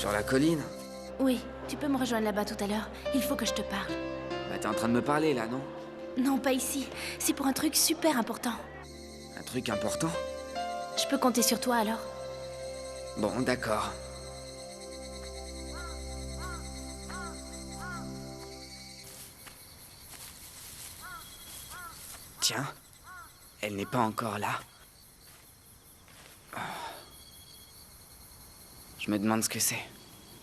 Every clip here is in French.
Sur la colline? Oui, tu peux me rejoindre là-bas tout à l'heure. Il faut que je te parle. Bah t'es en train de me parler là, non? Non, pas ici. C'est pour un truc super important. Un truc important? Je peux compter sur toi alors? Bon, d'accord. Tiens, elle n'est pas encore là. Je me demande ce que c'est.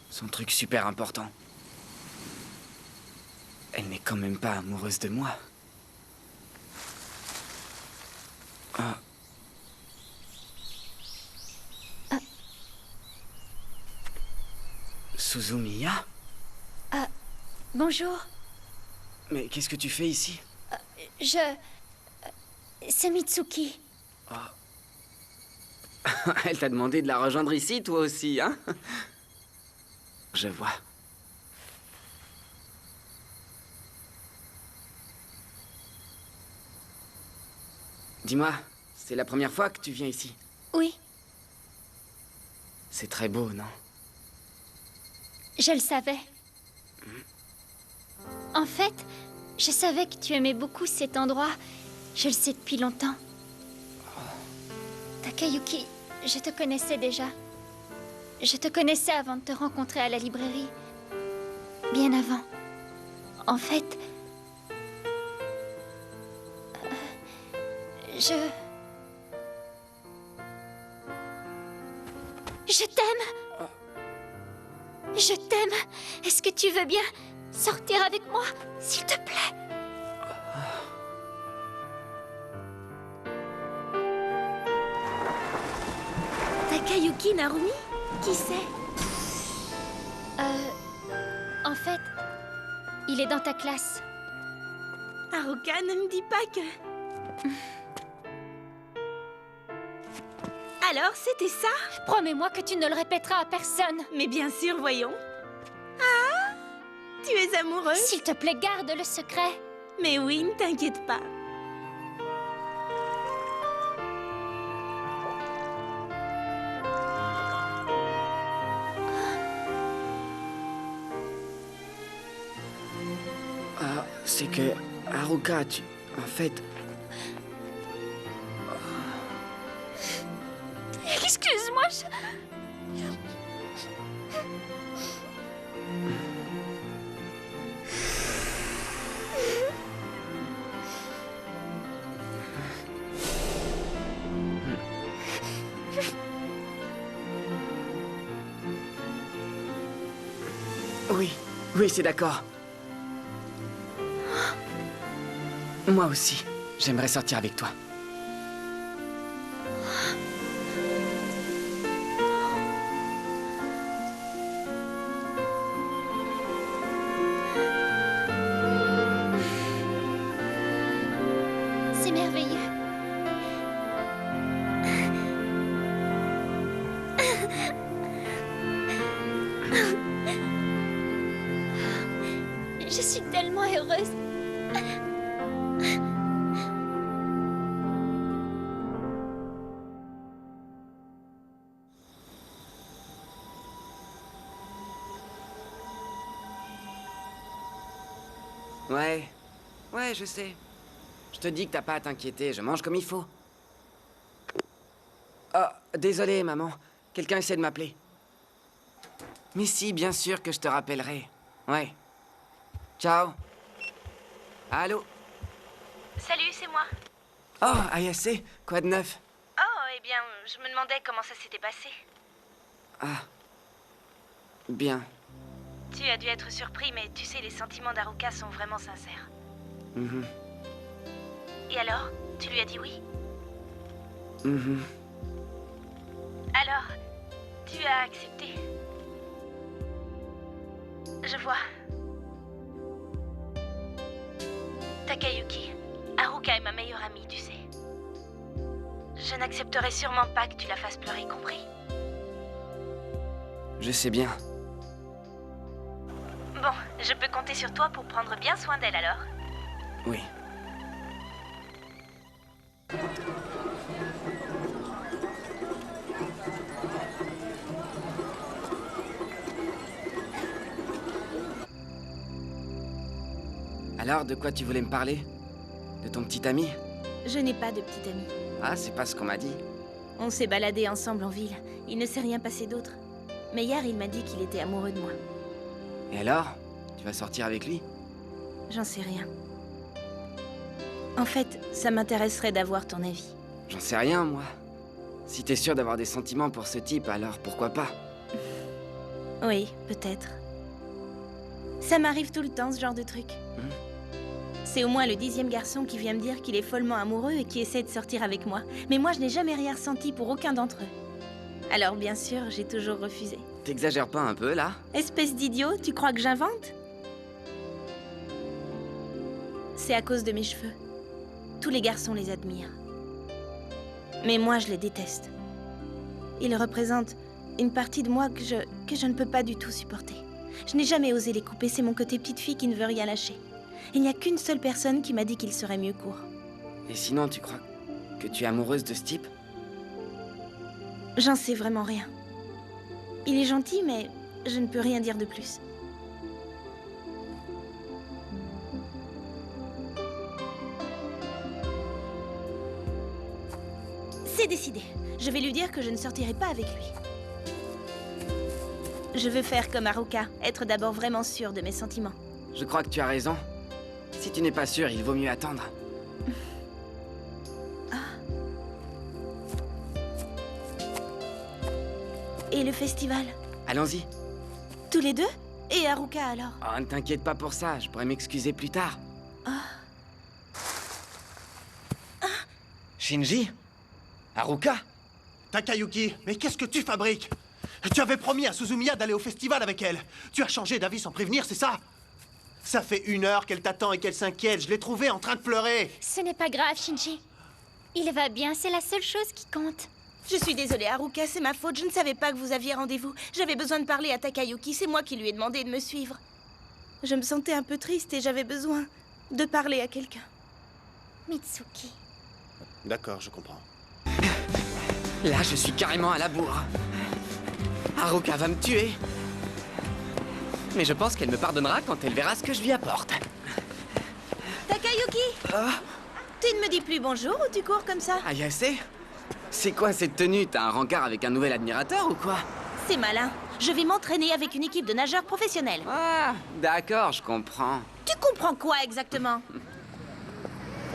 Son truc super important. Elle n'est quand même pas amoureuse de moi. Ah. Suzumiya? Bonjour, Mais qu'est-ce que tu fais ici? c'est Mitsuki. Elle t'a demandé de la rejoindre ici, toi aussi, hein? Je vois. Dis-moi, c'est la première fois que tu viens ici? Oui, C'est très beau, non? je le savais. En fait, je savais que tu aimais beaucoup cet endroit. Je le sais depuis longtemps. Takayuki, je te connaissais déjà. Je te connaissais avant de te rencontrer à la librairie. Bien avant. En fait... Je t'aime. Je t'aime. Est-ce que tu veux bien sortir avec moi, s'il te plaît? Takayuki Narumi? Qui c'est? En fait, il est dans ta classe. Haruka, ne me dis pas que... Alors, c'était ça? Promets-moi que tu ne le répéteras à personne. Mais bien sûr, voyons. Ah! Tu es amoureuse? S'il te plaît, garde le secret. Mais oui, ne t'inquiète pas. Ah, c'est que... Haruka, tu... En fait... Excuse-moi, Oui, c'est d'accord. Moi aussi, j'aimerais sortir avec toi. c'est merveilleux. Je suis tellement heureuse. Ouais, je sais. Je te dis que t'as pas à t'inquiéter, je mange comme il faut. Oh, désolé, maman. Quelqu'un essaie de m'appeler. Mais si, bien sûr que je te rappellerai. Ouais. Ciao. Allô? Salut, c'est moi. Oh, Ayase, quoi de neuf? Oh, eh bien, je me demandais comment ça s'était passé. Ah. Bien. Tu as dû être surpris, mais tu sais, les sentiments d'Haruka sont vraiment sincères. Mhm. Et alors, tu lui as dit oui? Mhm. Alors, tu as accepté? Je vois. Takayuki, Haruka est ma meilleure amie, tu sais. Je n'accepterai sûrement pas que tu la fasses pleurer, compris? Je sais bien. Bon, je peux compter sur toi pour prendre bien soin d'elle alors. Oui. Alors, de quoi tu voulais me parler? De ton petit ami? Je n'ai pas de petit ami. Ah, c'est pas ce qu'on m'a dit. On s'est baladés ensemble en ville. Il ne s'est rien passé d'autre. Mais hier, il m'a dit qu'il était amoureux de moi. Et alors? Tu vas sortir avec lui? J'en sais rien. En fait, ça m'intéresserait d'avoir ton avis. J'en sais rien, moi. Si t'es sûr d'avoir des sentiments pour ce type, alors pourquoi pas? Oui, peut-être. Ça m'arrive tout le temps, ce genre de truc. C'est au moins le 10e garçon qui vient me dire qu'il est follement amoureux et qui essaie de sortir avec moi. Mais moi, je n'ai jamais rien ressenti pour aucun d'entre eux. Alors, bien sûr, j'ai toujours refusé. T'exagères pas un peu, là? Espèce d'idiot, tu crois que j'invente? C'est à cause de mes cheveux. Tous les garçons les admirent. Mais moi, je les déteste. Ils représentent une partie de moi que je ne peux pas du tout supporter. Je n'ai jamais osé les couper, c'est mon côté petite fille qui ne veut rien lâcher. Il n'y a qu'une seule personne qui m'a dit qu'il serait mieux court. Et sinon, tu crois que tu es amoureuse de ce type? J'en sais vraiment rien. Il est gentil, mais je ne peux rien dire de plus. C'est décidé. Je vais lui dire que je ne sortirai pas avec lui. Je veux faire comme Haruka, être d'abord vraiment sûre de mes sentiments. Je crois que tu as raison. Si tu n'es pas sûr, il vaut mieux attendre. Et le festival? Allons-y. Tous les deux? Et Haruka alors? Oh, ne t'inquiète pas pour ça, je pourrais m'excuser plus tard. Shinji? Haruka? Takayuki, mais qu'est-ce que tu fabriques? Tu avais promis à Suzumiya d'aller au festival avec elle. Tu as changé d'avis sans prévenir, c'est ça? Ça fait 1 heure qu'elle t'attend et qu'elle s'inquiète. Je l'ai trouvée en train de pleurer. Ce n'est pas grave, Shinji. Il va bien, c'est la seule chose qui compte. Je suis désolée, Haruka, c'est ma faute. Je ne savais pas que vous aviez rendez-vous. J'avais besoin de parler à Takayuki, c'est moi qui lui ai demandé de me suivre. Je me sentais un peu triste et j'avais besoin de parler à quelqu'un. Mitsuki. D'accord, je comprends. Là, je suis carrément à la bourre. Haruka va me tuer. Mais je pense qu'elle me pardonnera quand elle verra ce que je lui apporte. Takayuki! Tu ne me dis plus bonjour ou tu cours comme ça? Ayase? C'est quoi cette tenue? T'as un rencard avec un nouvel admirateur ou quoi? C'est malin. Je vais m'entraîner avec une équipe de nageurs professionnels. Ah, d'accord, je comprends. Tu comprends quoi exactement?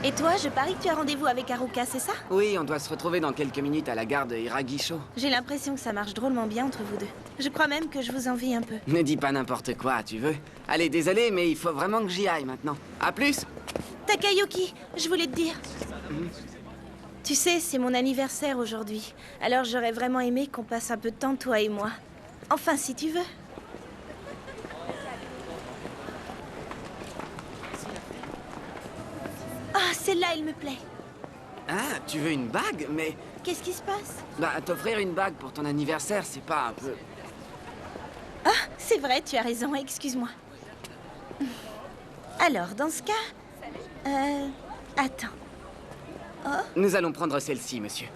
Et toi, je parie que tu as rendez-vous avec Haruka, c'est ça? Oui, on doit se retrouver dans quelques minutes à la gare de Hiragisho. J'ai l'impression que ça marche drôlement bien entre vous deux. Je crois même que je vous envie un peu. Ne dis pas n'importe quoi, tu veux? Allez, désolé, mais il faut vraiment que j'y aille maintenant. À plus! Takayuki, je voulais te dire. Tu sais, c'est mon anniversaire aujourd'hui. Alors j'aurais vraiment aimé qu'on passe un peu de temps, toi et moi. Enfin, si tu veux. Ah, celle-là, elle me plaît. Ah, tu veux une bague? Mais... Qu'est-ce qui se passe? Bah, t'offrir une bague pour ton anniversaire, c'est pas un peu... Ah, c'est vrai, tu as raison, excuse-moi. Alors, dans ce cas... Attends. Nous allons prendre celle-ci, monsieur.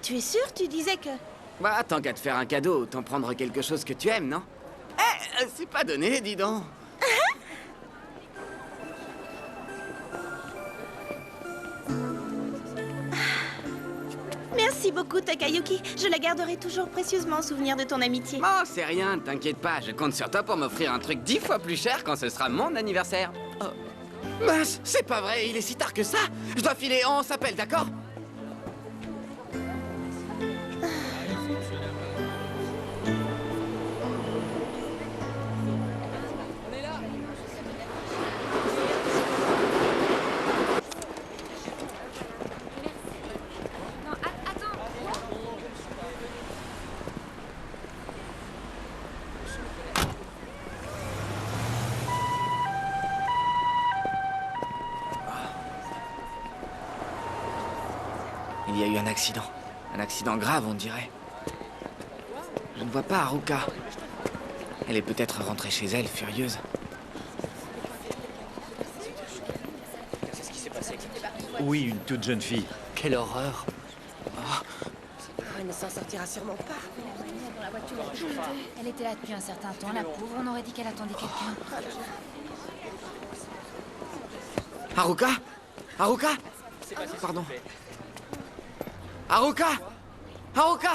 Tu es sûr? Tu disais que... Bah, tant qu'à te faire un cadeau, autant prendre quelque chose que tu aimes, non? Eh, c'est pas donné, dis donc. Merci beaucoup, Takayuki. Je la garderai toujours précieusement en souvenir de ton amitié. Oh, c'est rien, t'inquiète pas, je compte sur toi pour m'offrir un truc 10 fois plus cher quand ce sera mon anniversaire. Oh. Mince, c'est pas vrai, il est si tard que ça. Je dois filer, on s'appelle, d'accord? Il y a eu un accident. Un accident grave, on dirait. Je ne vois pas Haruka. Elle est peut-être rentrée chez elle, furieuse. Oui, une toute jeune fille. Quelle horreur. Elle ne s'en sortira sûrement pas. Elle était là depuis un certain temps, la pauvre. On aurait dit qu'elle attendait quelqu'un. Haruka? Haruka? Pardon. Haruka? Haruka?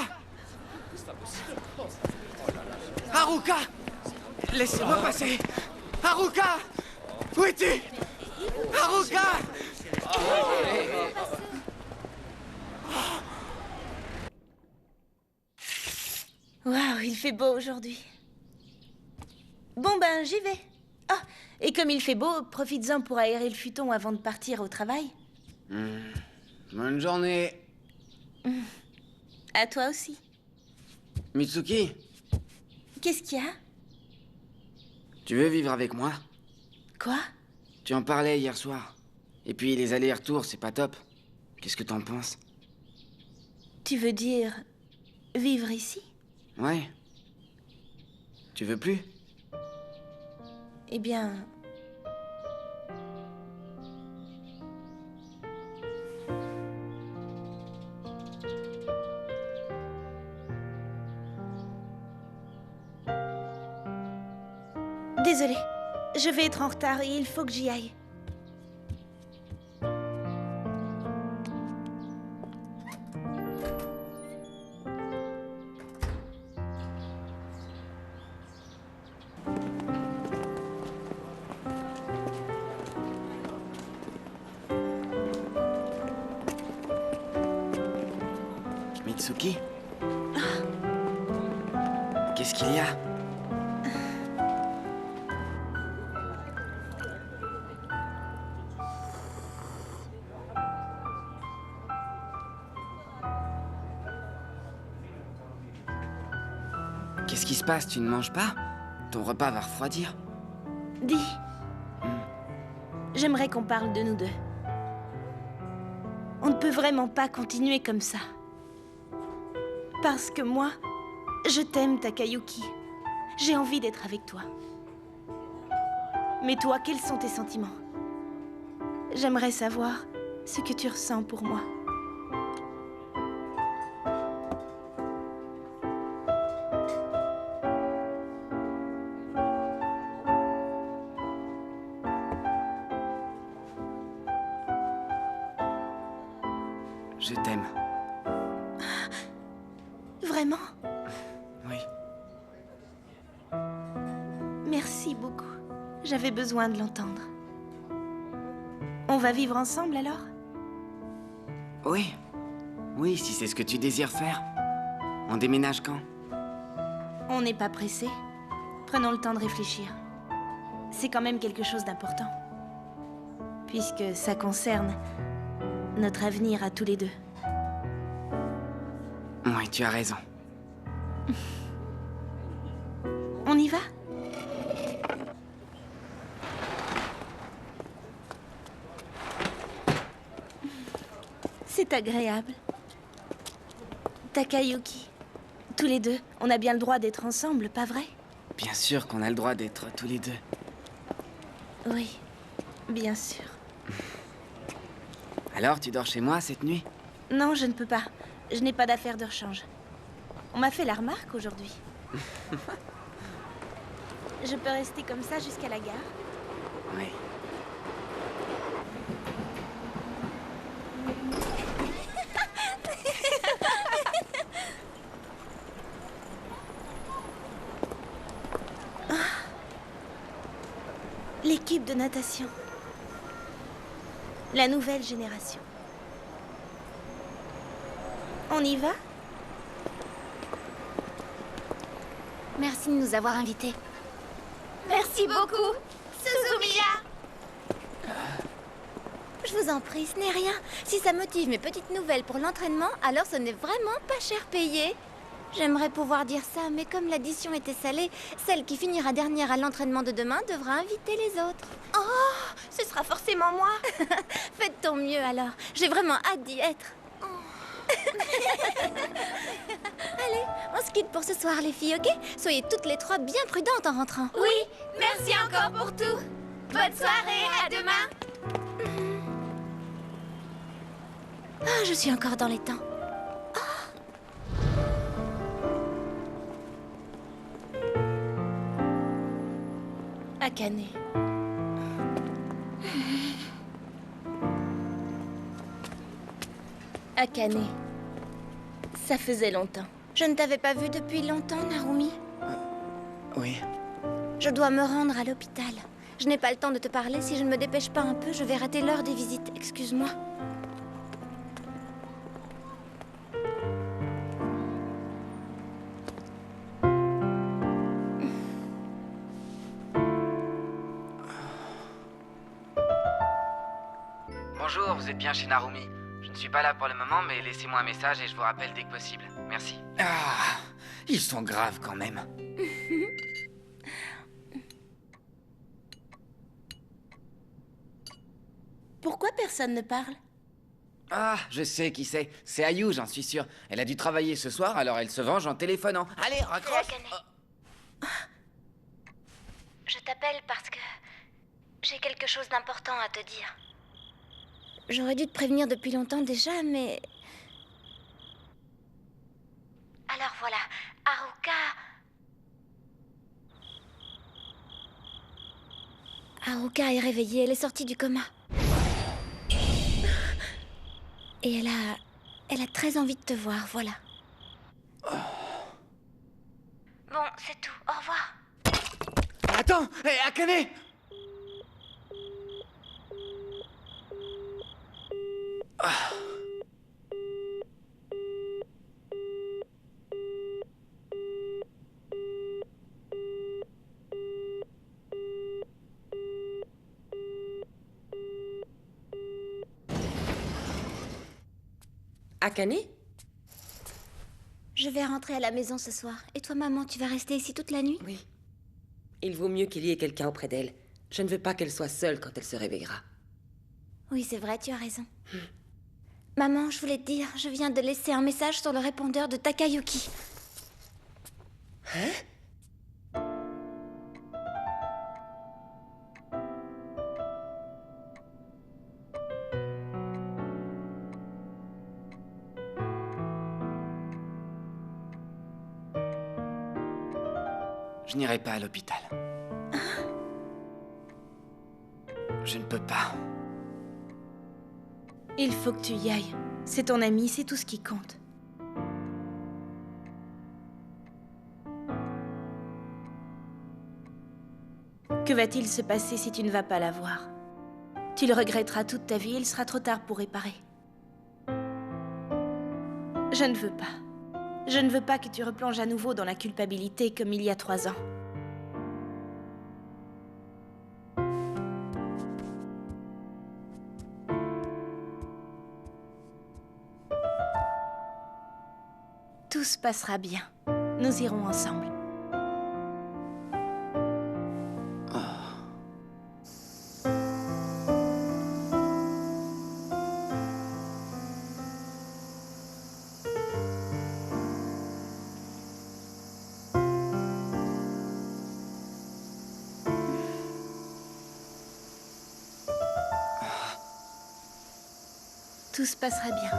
Haruka! Laissez-moi passer! Haruka! Où es-tu? Haruka! Waouh, il fait beau aujourd'hui. Bon ben, j'y vais. Ah, et comme il fait beau, profites-en pour aérer le futon avant de partir au travail. Bonne journée. À toi aussi. Mitsuki, Qu'est-ce qu'il y a? tu veux vivre avec moi? Quoi? Tu en parlais hier soir. Et puis les allers-retours, c'est pas top. Qu'est-ce que t'en penses? Tu veux dire vivre ici? Ouais. Tu veux plus? Eh bien... Désolée, je vais être en retard et il faut que j'y aille. Mitsuki? Qu'est-ce qu'il y a? Qu'est-ce qui se passe? Tu ne manges pas? Ton repas va refroidir. Dis, j'aimerais qu'on parle de nous deux. On ne peut vraiment pas continuer comme ça. Parce que moi, je t'aime, Takayuki. J'ai envie d'être avec toi. Mais toi, quels sont tes sentiments? J'aimerais savoir ce que tu ressens pour moi. Je t'aime. Vraiment? Oui. Merci beaucoup. J'avais besoin de l'entendre. On va vivre ensemble alors? Oui. Oui, si c'est ce que tu désires faire. On déménage quand? On n'est pas pressé. Prenons le temps de réfléchir. C'est quand même quelque chose d'important. Puisque ça concerne notre avenir à tous les deux. Oui, tu as raison. On y va? C'est agréable. Takayuki, tous les deux, on a bien le droit d'être ensemble, pas vrai? Bien sûr qu'on a le droit d'être tous les deux. Oui, bien sûr. Alors, tu dors chez moi cette nuit? Non, je ne peux pas. Je n'ai pas d'affaires de rechange. On m'a fait la remarque aujourd'hui. Je peux rester comme ça jusqu'à la gare? Oui. L'équipe de natation. La nouvelle génération. On y va? Merci de nous avoir invités. Merci beaucoup, Suzumiya. Je vous en prie, ce n'est rien. Si ça motive mes petites nouvelles pour l'entraînement, alors ce n'est vraiment pas cher payé. J'aimerais pouvoir dire ça, mais comme l'addition était salée, celle qui finira dernière à l'entraînement de demain devra inviter les autres. Oh, ce sera forcément moi. Faites ton mieux alors. J'ai vraiment hâte d'y être. Allez, on se quitte pour ce soir, les filles, ok? Soyez toutes les trois bien prudentes en rentrant. Oui, merci encore pour tout. Bonne soirée, à demain. Ah, je suis encore dans les temps. Akane. Akane. Ça faisait longtemps. Je ne t'avais pas vu depuis longtemps, Narumi. Oui. Je dois me rendre à l'hôpital. Je n'ai pas le temps de te parler. Si je ne me dépêche pas un peu, je vais rater l'heure des visites. Excuse-moi. Bonjour, vous êtes bien chez Narumi. Je ne suis pas là pour le moment, mais laissez-moi un message et je vous rappelle dès que possible. Merci. Ah, ils sont graves quand même. Pourquoi personne ne parle? Ah, je sais qui c'est. C'est Ayu, j'en suis sûr. Elle a dû travailler ce soir, alors elle se venge en téléphonant. Allez, raccroche. Je t'appelle parce que j'ai quelque chose d'important à te dire. J'aurais dû te prévenir depuis longtemps déjà, mais... Alors voilà, Haruka est réveillée, elle est sortie du coma. Et elle a très envie de te voir, voilà. Bon, c'est tout, au revoir. Attends, hé, Akane! Akane? Je vais rentrer à la maison ce soir. Et toi, maman, tu vas rester ici toute la nuit? Oui. Il vaut mieux qu'il y ait quelqu'un auprès d'elle. Je ne veux pas qu'elle soit seule quand elle se réveillera. Oui, c'est vrai, tu as raison. Maman, je voulais te dire, je viens de laisser un message sur le répondeur de Takayuki. Hein? Je n'irai pas à l'hôpital. Je ne peux pas. Il faut que tu y ailles. C'est ton ami, c'est tout ce qui compte. Que va-t-il se passer si tu ne vas pas la voir? Tu le regretteras toute ta vie et il sera trop tard pour réparer. Je ne veux pas. Je ne veux pas que tu replonges à nouveau dans la culpabilité comme il y a 3 ans. Tout se passera bien. Nous irons ensemble. Tout se passera bien.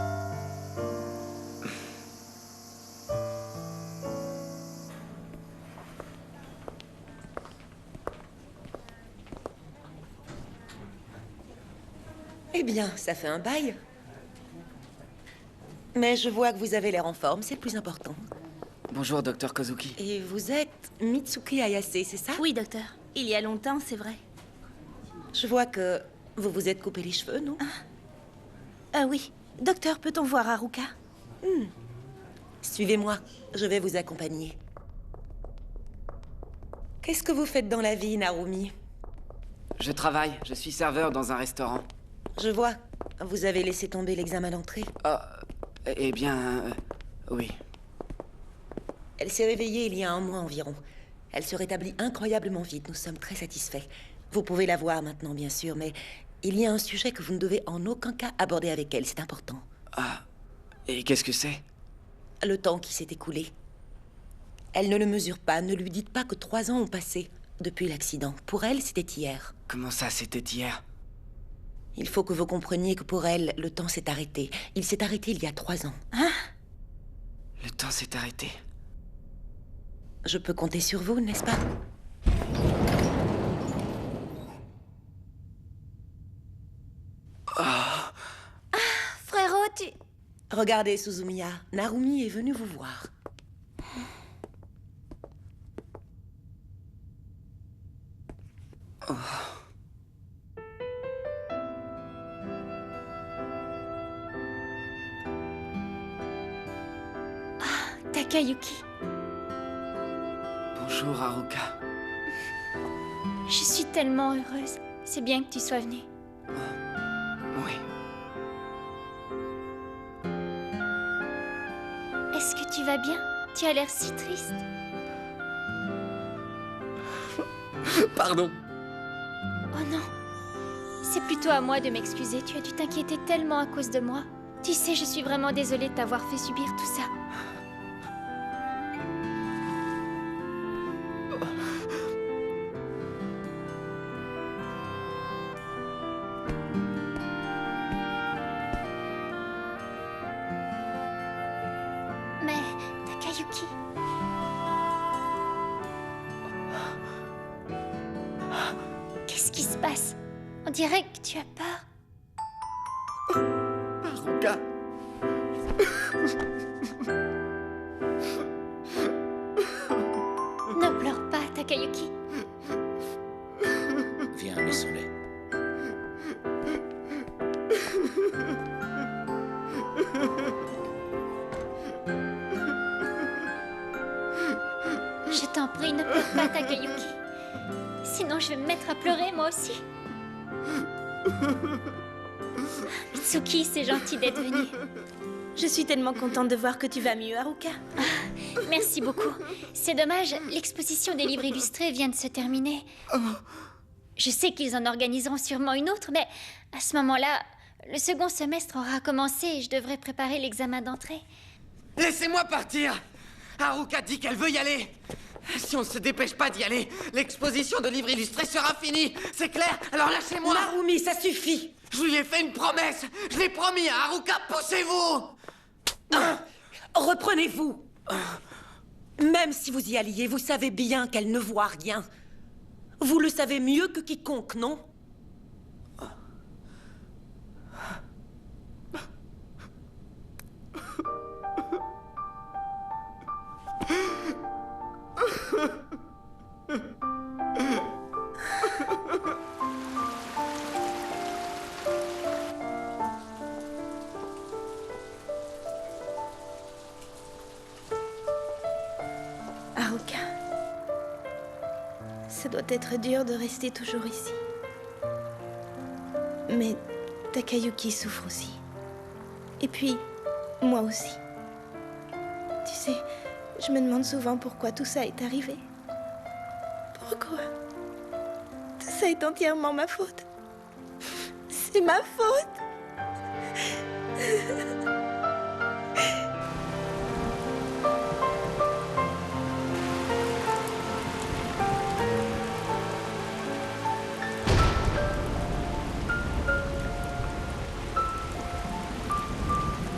Eh bien, ça fait un bail. Mais je vois que vous avez l'air en forme, c'est le plus important. Bonjour, docteur Kozuki. Et vous êtes Mitsuki Ayase, c'est ça? Oui, docteur. Il y a longtemps, c'est vrai. Je vois que vous vous êtes coupé les cheveux, non? Ah oui. Docteur, peut-on voir Haruka? Suivez-moi, je vais vous accompagner. Qu'est-ce que vous faites dans la vie, Narumi? Je travaille, je suis serveur dans un restaurant. Je vois, vous avez laissé tomber l'examen d'entrée. Eh bien, oui. Elle s'est réveillée il y a 1 mois environ. Elle se rétablit incroyablement vite, nous sommes très satisfaits. Vous pouvez la voir maintenant, bien sûr, mais il y a un sujet que vous ne devez en aucun cas aborder avec elle, c'est important. Ah, et qu'est-ce que c'est? Le temps qui s'est écoulé. Elle ne le mesure pas, ne lui dites pas que 3 ans ont passé depuis l'accident. Pour elle, c'était hier. Comment ça, c'était hier? Il faut que vous compreniez que pour elle, le temps s'est arrêté. Il s'est arrêté il y a 3 ans. Le temps s'est arrêté. Je peux compter sur vous, n'est-ce pas? Frérot, tu... Regardez, Suzumiya, Narumi est venue vous voir. Oh. Takayuki, Bonjour, Haruka. je suis tellement heureuse. C'est bien que tu sois venue. Oui. Est-ce que tu vas bien? Tu as l'air si triste. Pardon. Oh non. C'est plutôt à moi de m'excuser. Tu as dû t'inquiéter tellement à cause de moi. Tu sais, je suis vraiment désolée de t'avoir fait subir tout ça. Mais, Takayuki... Qu'est-ce qui se passe? On dirait que tu as peur. Haruka. Ne pleure pas, Takayuki. Viens, laissons-les. Je t'en prie, ne pleure pas, Takayuki. Sinon, je vais me mettre à pleurer, moi aussi. Mitsuki, c'est gentil d'être venue. Je suis tellement contente de voir que tu vas mieux, Haruka. Merci beaucoup. C'est dommage, l'exposition des livres illustrés vient de se terminer. Je sais qu'ils en organiseront sûrement une autre, mais à ce moment-là, le second semestre aura commencé et je devrais préparer l'examen d'entrée. Laissez-moi partir. Haruka dit qu'elle veut y aller. Si on ne se dépêche pas d'y aller, l'exposition de livres illustrés sera finie. C'est clair? Alors lâchez-moi. Narumi, ça suffit! Je lui ai fait une promesse. Je l'ai promis à Haruka. Poussez-vous. Reprenez-vous! Même si vous y alliez, vous savez bien qu'elle ne voit rien. Vous le savez mieux que quiconque, non? Haruka, ça doit être dur de rester toujours ici. Mais Takayuki souffre aussi. Et puis, moi aussi. Tu sais, je me demande souvent pourquoi tout ça est arrivé. Pourquoi? Tout ça est entièrement ma faute. C'est ma faute.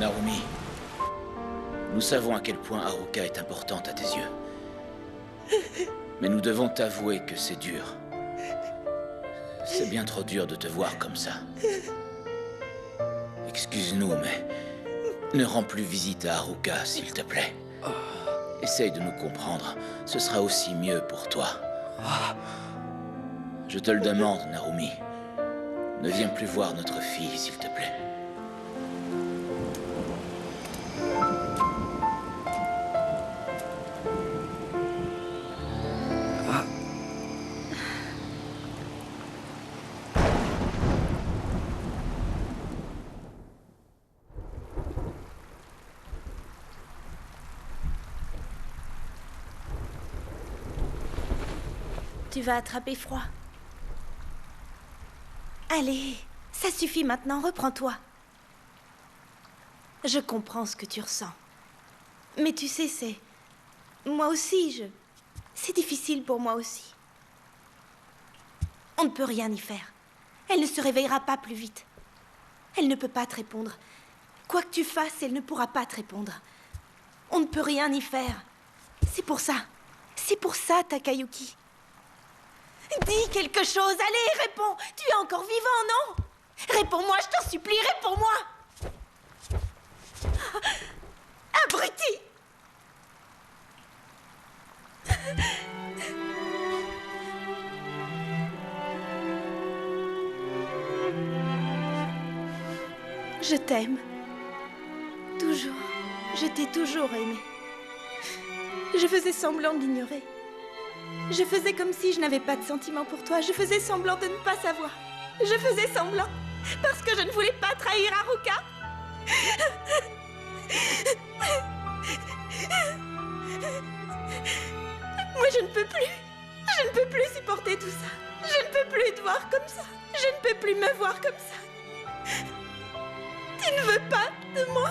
Narumi, nous savons à quel point Haruka est importante à tes yeux. Mais nous devons t'avouer que c'est dur. C'est bien trop dur de te voir comme ça. Excuse-nous, mais ne rends plus visite à Haruka, s'il te plaît. Essaye de nous comprendre, ce sera aussi mieux pour toi. Je te le demande, Narumi. Ne viens plus voir notre fille, s'il te plaît. Tu vas attraper froid. Allez, ça suffit maintenant, reprends-toi. Je comprends ce que tu ressens. Mais tu sais, c'est... Moi aussi, c'est difficile pour moi aussi. On ne peut rien y faire. Elle ne se réveillera pas plus vite. Elle ne peut pas te répondre. Quoi que tu fasses, elle ne pourra pas te répondre. On ne peut rien y faire. C'est pour ça. C'est pour ça, Takayuki. Dis quelque chose, allez, réponds. Tu es encore vivant, non? Réponds-moi, je t'en supplie, réponds-moi. Abruti! Je t'aime. Toujours. Je t'ai toujours aimé. Je faisais semblant de l'ignorer. Je faisais comme si je n'avais pas de sentiments pour toi. Je faisais semblant de ne pas savoir. Je faisais semblant parce que je ne voulais pas trahir Haruka. Moi, je ne peux plus. Je ne peux plus supporter tout ça. Je ne peux plus te voir comme ça. Je ne peux plus me voir comme ça. Tu ne veux pas de moi?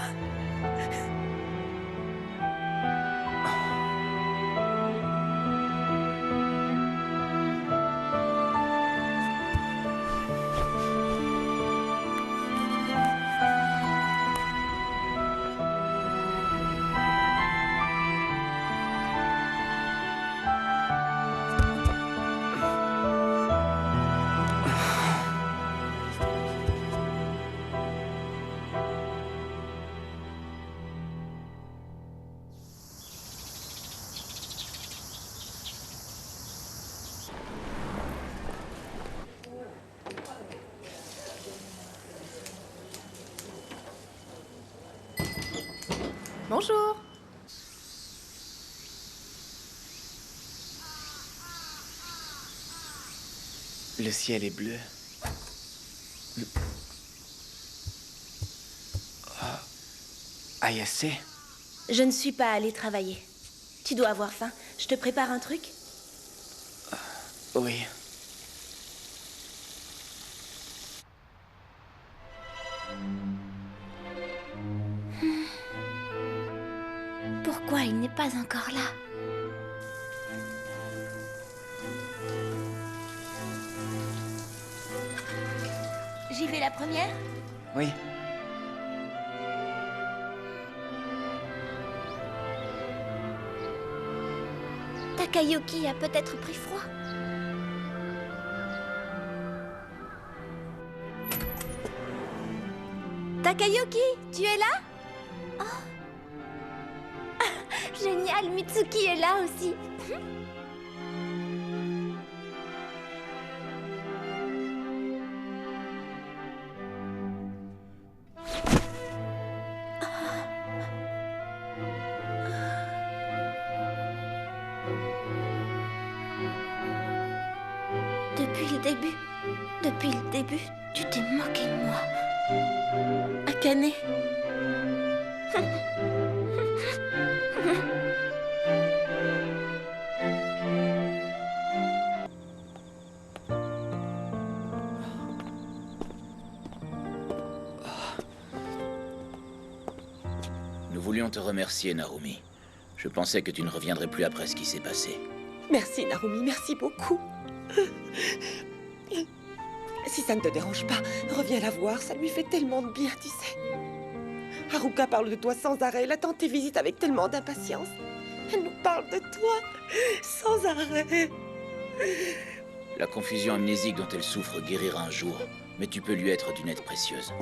Bonjour. Le ciel est bleu. Ayase? Je ne suis pas allée travailler. Tu dois avoir faim. Je te prépare un truc? Oui. Pourquoi il n'est pas encore là? J'y vais la première? Oui. Takayuki a peut-être pris froid. Takayuki, tu es là? Oh. Génial, Mitsuki est là aussi. Depuis le début, tu t'es moqué de moi. Akane. Nous voulions te remercier, Narumi. Je pensais que tu ne reviendrais plus après ce qui s'est passé. Merci, Narumi, merci beaucoup. Si ça ne te dérange pas, reviens la voir, ça lui fait tellement de bien, tu sais. Haruka parle de toi sans arrêt, elle attend tes visites avec tellement d'impatience. Elle nous parle de toi sans arrêt. La confusion amnésique dont elle souffre guérira un jour, mais tu peux lui être d'une aide précieuse.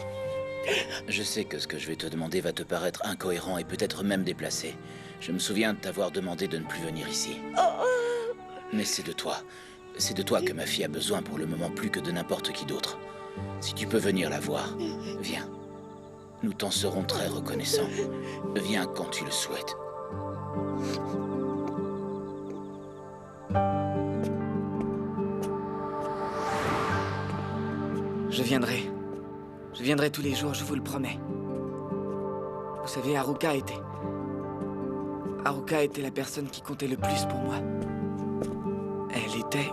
Je sais que ce que je vais te demander va te paraître incohérent et peut-être même déplacé. Je me souviens de t'avoir demandé de ne plus venir ici. Mais c'est de toi. C'est de toi que ma fille a besoin pour le moment plus que de n'importe qui d'autre. Si tu peux venir la voir, viens. Nous t'en serons très reconnaissants. Viens quand tu le souhaites. Je viendrai. Je viendrai tous les jours, je vous le promets. Vous savez, Haruka était la personne qui comptait le plus pour moi. Elle était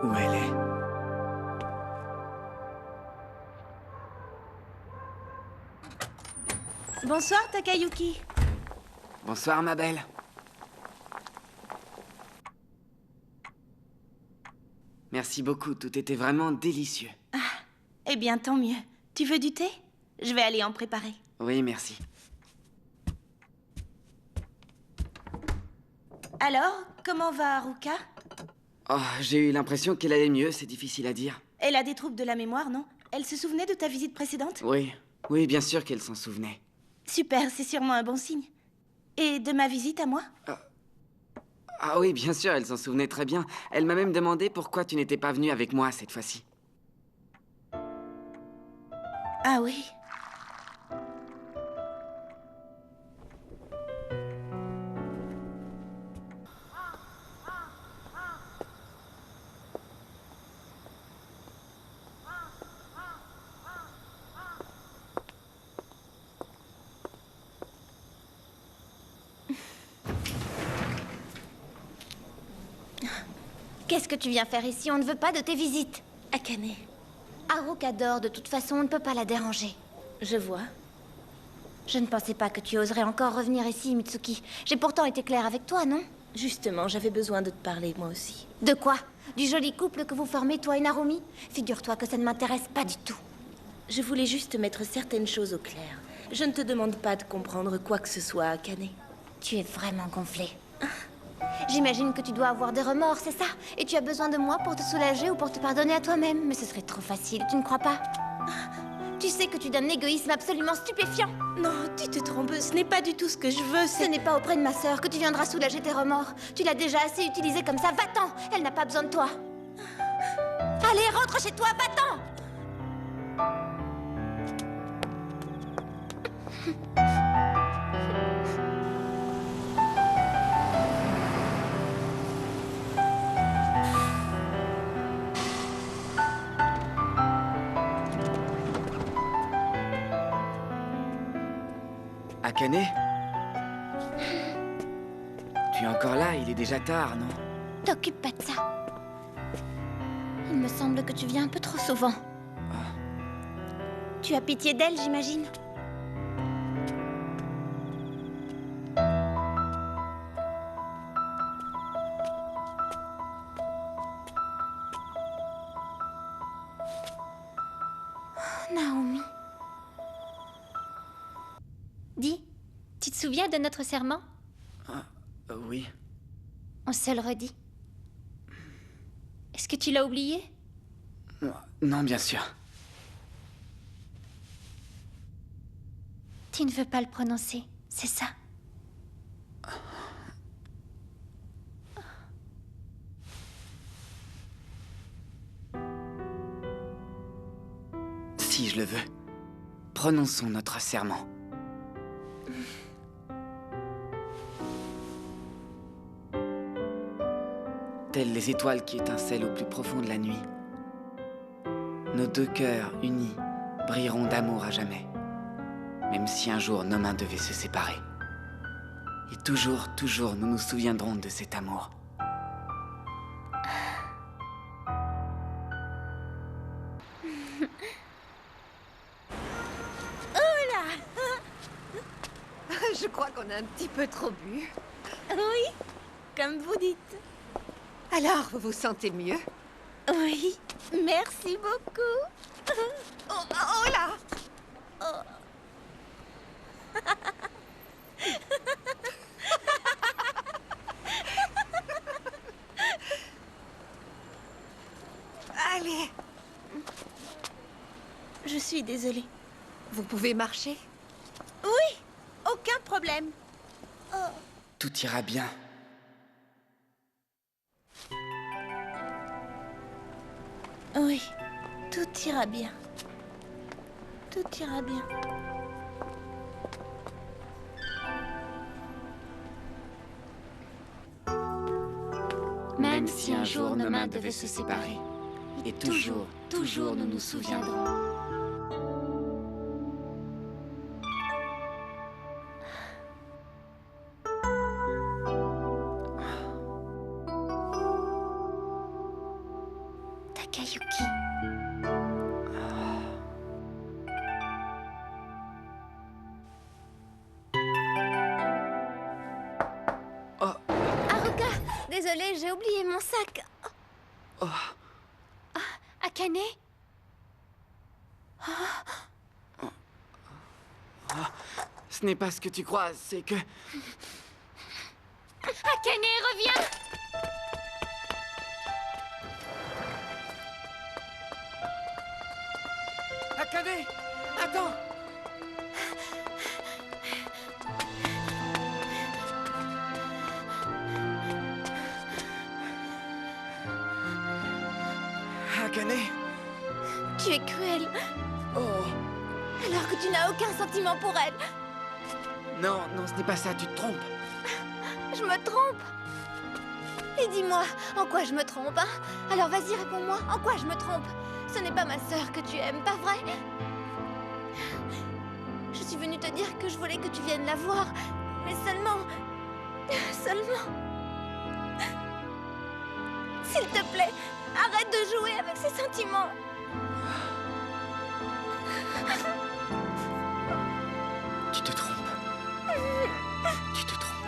où elle est. Bonsoir, Takayuki. Bonsoir, ma belle. Merci beaucoup, tout était vraiment délicieux. Eh bien, tant mieux. Tu veux du thé? Je vais aller en préparer. Oui, merci. Alors, comment va Haruka? Oh, j'ai eu l'impression qu'elle allait mieux, c'est difficile à dire. Elle a des troubles de la mémoire, non? Elle se souvenait de ta visite précédente? Oui, oui, bien sûr qu'elle s'en souvenait. Super, c'est sûrement un bon signe. Et de ma visite à moi? Ah oui, bien sûr, elle s'en souvenait très bien. Elle m'a même demandé pourquoi tu n'étais pas venue avec moi cette fois-ci. Ah oui. Qu'est-ce que tu viens faire ici? On ne veut pas de tes visites. Akane, Haruka adore, de toute façon, on ne peut pas la déranger. je vois. Je ne pensais pas que tu oserais encore revenir ici, Mitsuki. J'ai pourtant été claire avec toi, non? Justement, j'avais besoin de te parler, moi aussi. De quoi? Du joli couple que vous formez, toi et Narumi? Figure-toi que ça ne m'intéresse pas du tout. Je voulais juste mettre certaines choses au clair. Je ne te demande pas de comprendre quoi que ce soit, Akane. Tu es vraiment gonflé. J'imagine que tu dois avoir des remords, c'est ça? Et tu as besoin de moi pour te soulager ou pour te pardonner à toi-même. Mais ce serait trop facile, tu ne crois pas? Tu sais que tu donnes un égoïsme absolument stupéfiant. Non, tu te trompes, ce n'est pas du tout ce que je veux, Ce n'est pas auprès de ma sœur que tu viendras soulager tes remords. Tu l'as déjà assez utilisée comme ça, va-t'en! Elle n'a pas besoin de toi. Allez, rentre chez toi, va-t'en! Akane? Tu es encore là? Il est déjà tard, non? T'occupe pas de ça. Il me semble que tu viens un peu trop souvent. Tu as pitié d'elle, j'imagine? Naomi. Dis, tu te souviens de notre serment? Oui. On se le redit. Est-ce que tu l'as oublié? Non, bien sûr. Tu ne veux pas le prononcer, c'est ça? Si je le veux. Prononçons notre serment. Telles les étoiles qui étincellent au plus profond de la nuit, nos deux cœurs unis brilleront d'amour à jamais, même si un jour nos mains devaient se séparer. Et toujours, toujours, nous nous souviendrons de cet amour. Je crois qu'on a un petit peu trop bu. Oui, comme vous dites. Alors, vous vous sentez mieux? Oui, merci beaucoup. Oh là! Allez, Je suis désolée. vous pouvez marcher? Oui, aucun problème. Tout ira bien. Oui, tout ira bien. Tout ira bien. Même si un jour nos mains devaient se séparer, Et toujours, toujours nous nous souviendrons. Takayuki. Oh, Haruka, désolée, j'ai oublié mon sac. oh. Akane? Ce n'est pas ce que tu crois, c'est que... Akane, reviens! Akane! Attends! Akane. Tu es cruel, Oh. alors que tu n'as aucun sentiment pour elle. Non, non, ce n'est pas ça, tu te trompes. Je me trompe. Et dis-moi, en quoi je me trompe, hein? Alors vas-y, réponds-moi, en quoi je me trompe? Ce n'est pas ma sœur que tu aimes, pas vrai? Je suis venue te dire que je voulais que tu viennes la voir, mais seulement... S'il te plaît, arrête de jouer avec ses sentiments. Tu te trompes. Tu te trompes.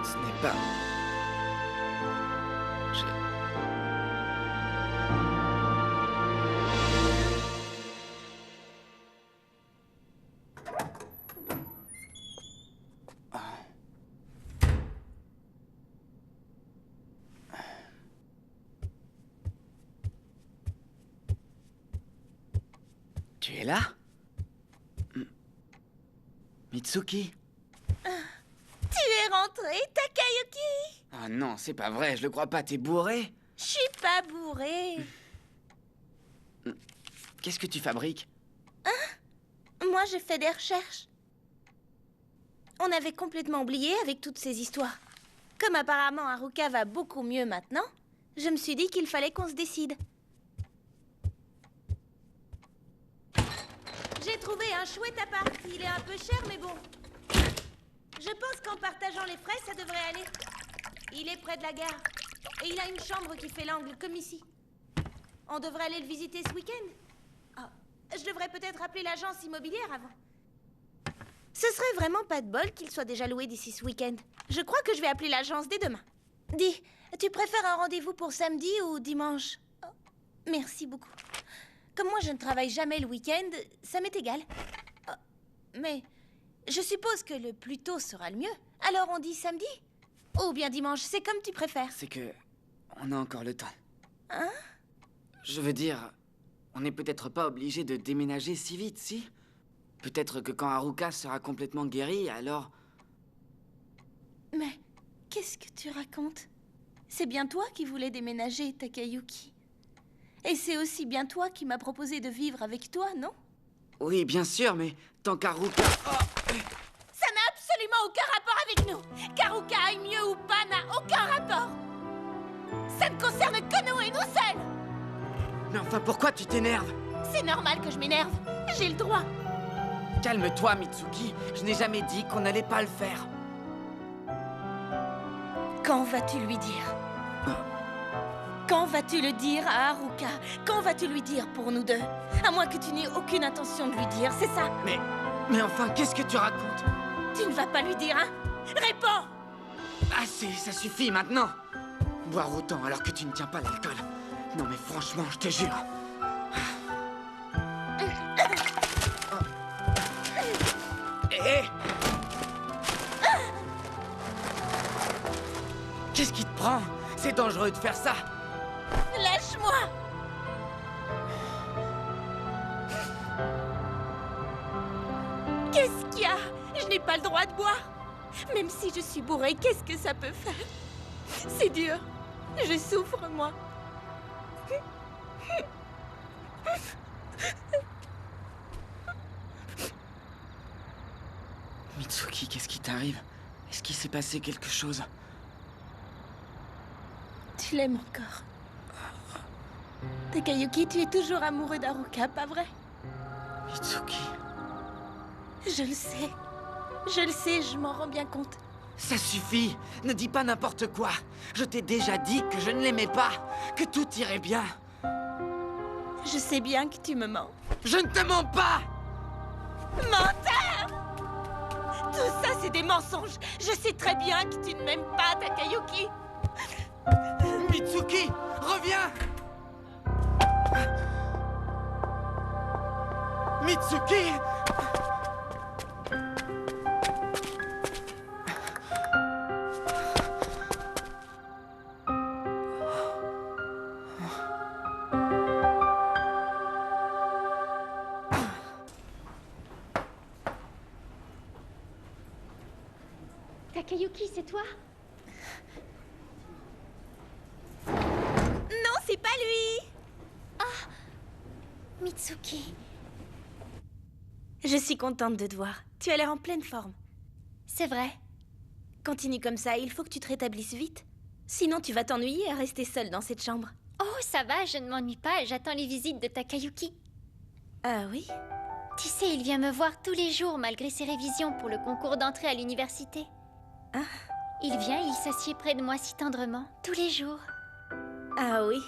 Ce n'est pas... J'ai... Tu es là? Mitsuki? Tu es rentré, Takayuki? Ah non, c'est pas vrai, je le crois pas, t'es bourré? Je suis pas bourrée. Qu'est-ce que tu fabriques? Moi, je fais des recherches. On avait complètement oublié avec toutes ces histoires. Comme apparemment Haruka va beaucoup mieux maintenant, je me suis dit qu'il fallait qu'on se décide. J'ai trouvé un chouette appart. Il est un peu cher, mais bon. Je pense qu'en partageant les frais, ça devrait aller. Il est près de la gare. Et il a une chambre qui fait l'angle, comme ici. On devrait aller le visiter ce week-end. Oh, je devrais peut-être appeler l'agence immobilière avant. Ce serait vraiment pas de bol qu'il soit déjà loué d'ici ce week-end. Je crois que je vais appeler l'agence dès demain. Dis, tu préfères un rendez-vous pour samedi ou dimanche? Oh, merci beaucoup. Comme moi, je ne travaille jamais le week-end, ça m'est égal. Oh, mais je suppose que le plus tôt sera le mieux. Alors on dit samedi? Ou bien dimanche, c'est comme tu préfères. C'est que... on a encore le temps. Hein? Je veux dire, on n'est peut-être pas obligé de déménager si vite, si? Peut-être que quand Haruka sera complètement guérie, alors... Mais qu'est-ce que tu racontes? C'est bien toi qui voulais déménager, Takayuki. Et c'est aussi bien toi qui m'as proposé de vivre avec toi, non? Oui, bien sûr, mais tant qu'Haruka... Oh, ça n'a absolument aucun rapport avec nous. Qu'Haruka aille mieux ou pas n'a aucun rapport. Ça ne concerne que nous et nous seuls. mais enfin, pourquoi tu t'énerves? C'est normal que je m'énerve. J'ai le droit. Calme-toi, Mitsuki. Je n'ai jamais dit qu'on n'allait pas le faire. Quand vas-tu lui dire? Quand vas-tu le dire à Haruka? Quand vas-tu lui dire pour nous deux? À moins que tu n'aies aucune intention de lui dire, c'est ça? Mais enfin, qu'est-ce que tu racontes? Tu ne vas pas lui dire, hein? Réponds! Assez, ça suffit maintenant. Boire autant alors que tu ne tiens pas l'alcool. Non mais franchement, je te jure. Hé! Qu'est-ce qui te prend? C'est dangereux de faire ça. Lâche-moi! Qu'est-ce qu'il y a? Je n'ai pas le droit de boire. Même si je suis bourrée, qu'est-ce que ça peut faire? C'est dur. Je souffre, moi. Mitsuki, qu'est-ce qui t'arrive? Est-ce qu'il s'est passé quelque chose? Tu l'aimes encore. Takayuki, tu es toujours amoureux d'Haruka, pas vrai? Mitsuki... Je le sais. Je le sais, je m'en rends bien compte. Ça suffit! Ne dis pas n'importe quoi! Je t'ai déjà dit que je ne l'aimais pas! Que tout irait bien! Je sais bien que tu me mens. Je ne te mens pas! Menteur! Tout ça, c'est des mensonges. Je sais très bien que tu ne m'aimes pas, Takayuki. Mitsuki! Reviens! Mitsuki! Takayuki, c'est toi? Non, c'est pas lui! Mitsuki. Je suis contente de te voir. Tu as l'air en pleine forme. C'est vrai. Continue comme ça, il faut que tu te rétablisses vite. Sinon, tu vas t'ennuyer à rester seule dans cette chambre. Oh, ça va, je ne m'ennuie pas. J'attends les visites de Takayuki. Ah oui? Tu sais, il vient me voir tous les jours malgré ses révisions pour le concours d'entrée à l'université. Ah. Il vient, il s'assied près de moi si tendrement, tous les jours. Ah oui?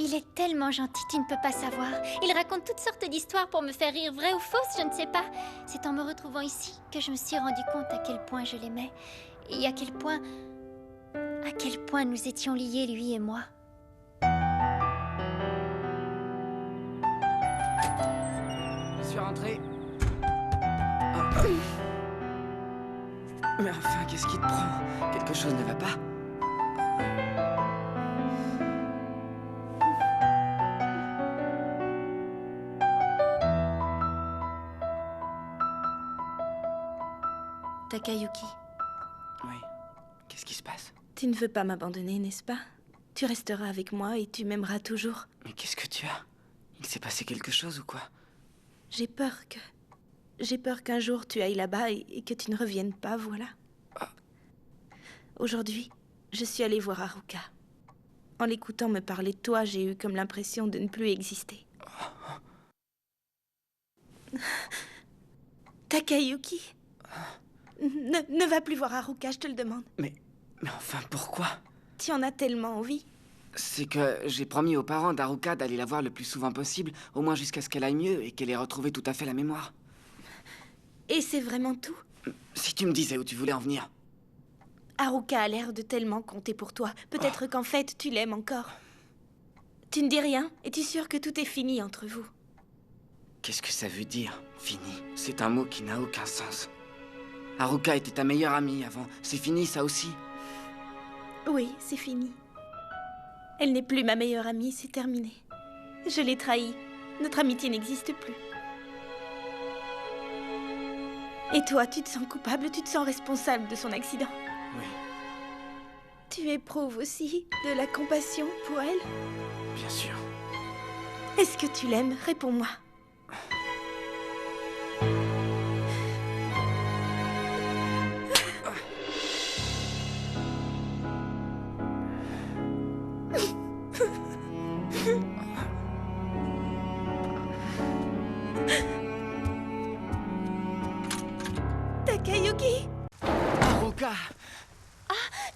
Il est tellement gentil, tu ne peux pas savoir. Il raconte toutes sortes d'histoires pour me faire rire, vraies ou fausses, je ne sais pas. C'est en me retrouvant ici que je me suis rendu compte à quel point je l'aimais. Et à quel point nous étions liés, lui et moi. Je suis rentré. Mais enfin, qu'est-ce qui te prend? Quelque chose ne va pas? Takayuki, Oui. Qu'est-ce qui se passe? tu ne veux pas m'abandonner, n'est-ce pas? Tu resteras avec moi et tu m'aimeras toujours. Mais qu'est-ce que tu as? Il s'est passé quelque chose ou quoi? J'ai peur qu'un jour tu ailles là-bas et que tu ne reviennes pas, voilà. Aujourd'hui, je suis allée voir Haruka. En l'écoutant me parler de toi, j'ai eu comme l'impression de ne plus exister. Takayuki, ne va plus voir Haruka, je te le demande. Mais enfin, pourquoi? Tu en as tellement envie. C'est que j'ai promis aux parents d'Haruka d'aller la voir le plus souvent possible, au moins jusqu'à ce qu'elle aille mieux et qu'elle ait retrouvé tout à fait la mémoire. Et c'est vraiment tout? Si tu me disais où tu voulais en venir. Haruka a l'air de tellement compter pour toi. Peut-être qu'en fait, tu l'aimes encore. Tu ne dis rien? Es-tu sûr que tout est fini entre vous? Qu'est-ce que ça veut dire, fini? C'est un mot qui n'a aucun sens. Haruka était ta meilleure amie avant. C'est fini, ça aussi? Oui, c'est fini. Elle n'est plus ma meilleure amie, c'est terminé. Je l'ai trahie. Notre amitié n'existe plus. Et toi, tu te sens coupable, tu te sens responsable de son accident. Oui, Tu éprouves aussi de la compassion pour elle? bien sûr. Est-ce que tu l'aimes? Réponds-moi. Takayuki! Haruka!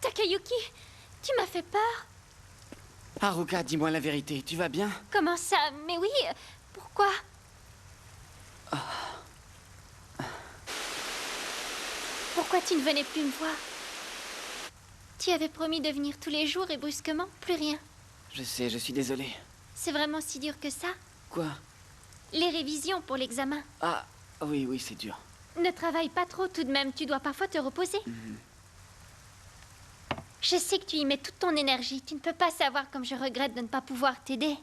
Takayuki, tu m'as fait peur. Haruka, dis-moi la vérité, tu vas bien? Comment ça? Mais oui, pourquoi? Pourquoi tu ne venais plus me voir? Tu avais promis de venir tous les jours et brusquement, plus rien. Je sais, je suis désolé. C'est vraiment si dur que ça? Quoi? Les révisions pour l'examen. Ah, oui, c'est dur. Ne travaille pas trop tout de même, tu dois parfois te reposer. Je sais que tu y mets toute ton énergie, tu ne peux pas savoir comme je regrette de ne pas pouvoir t'aider.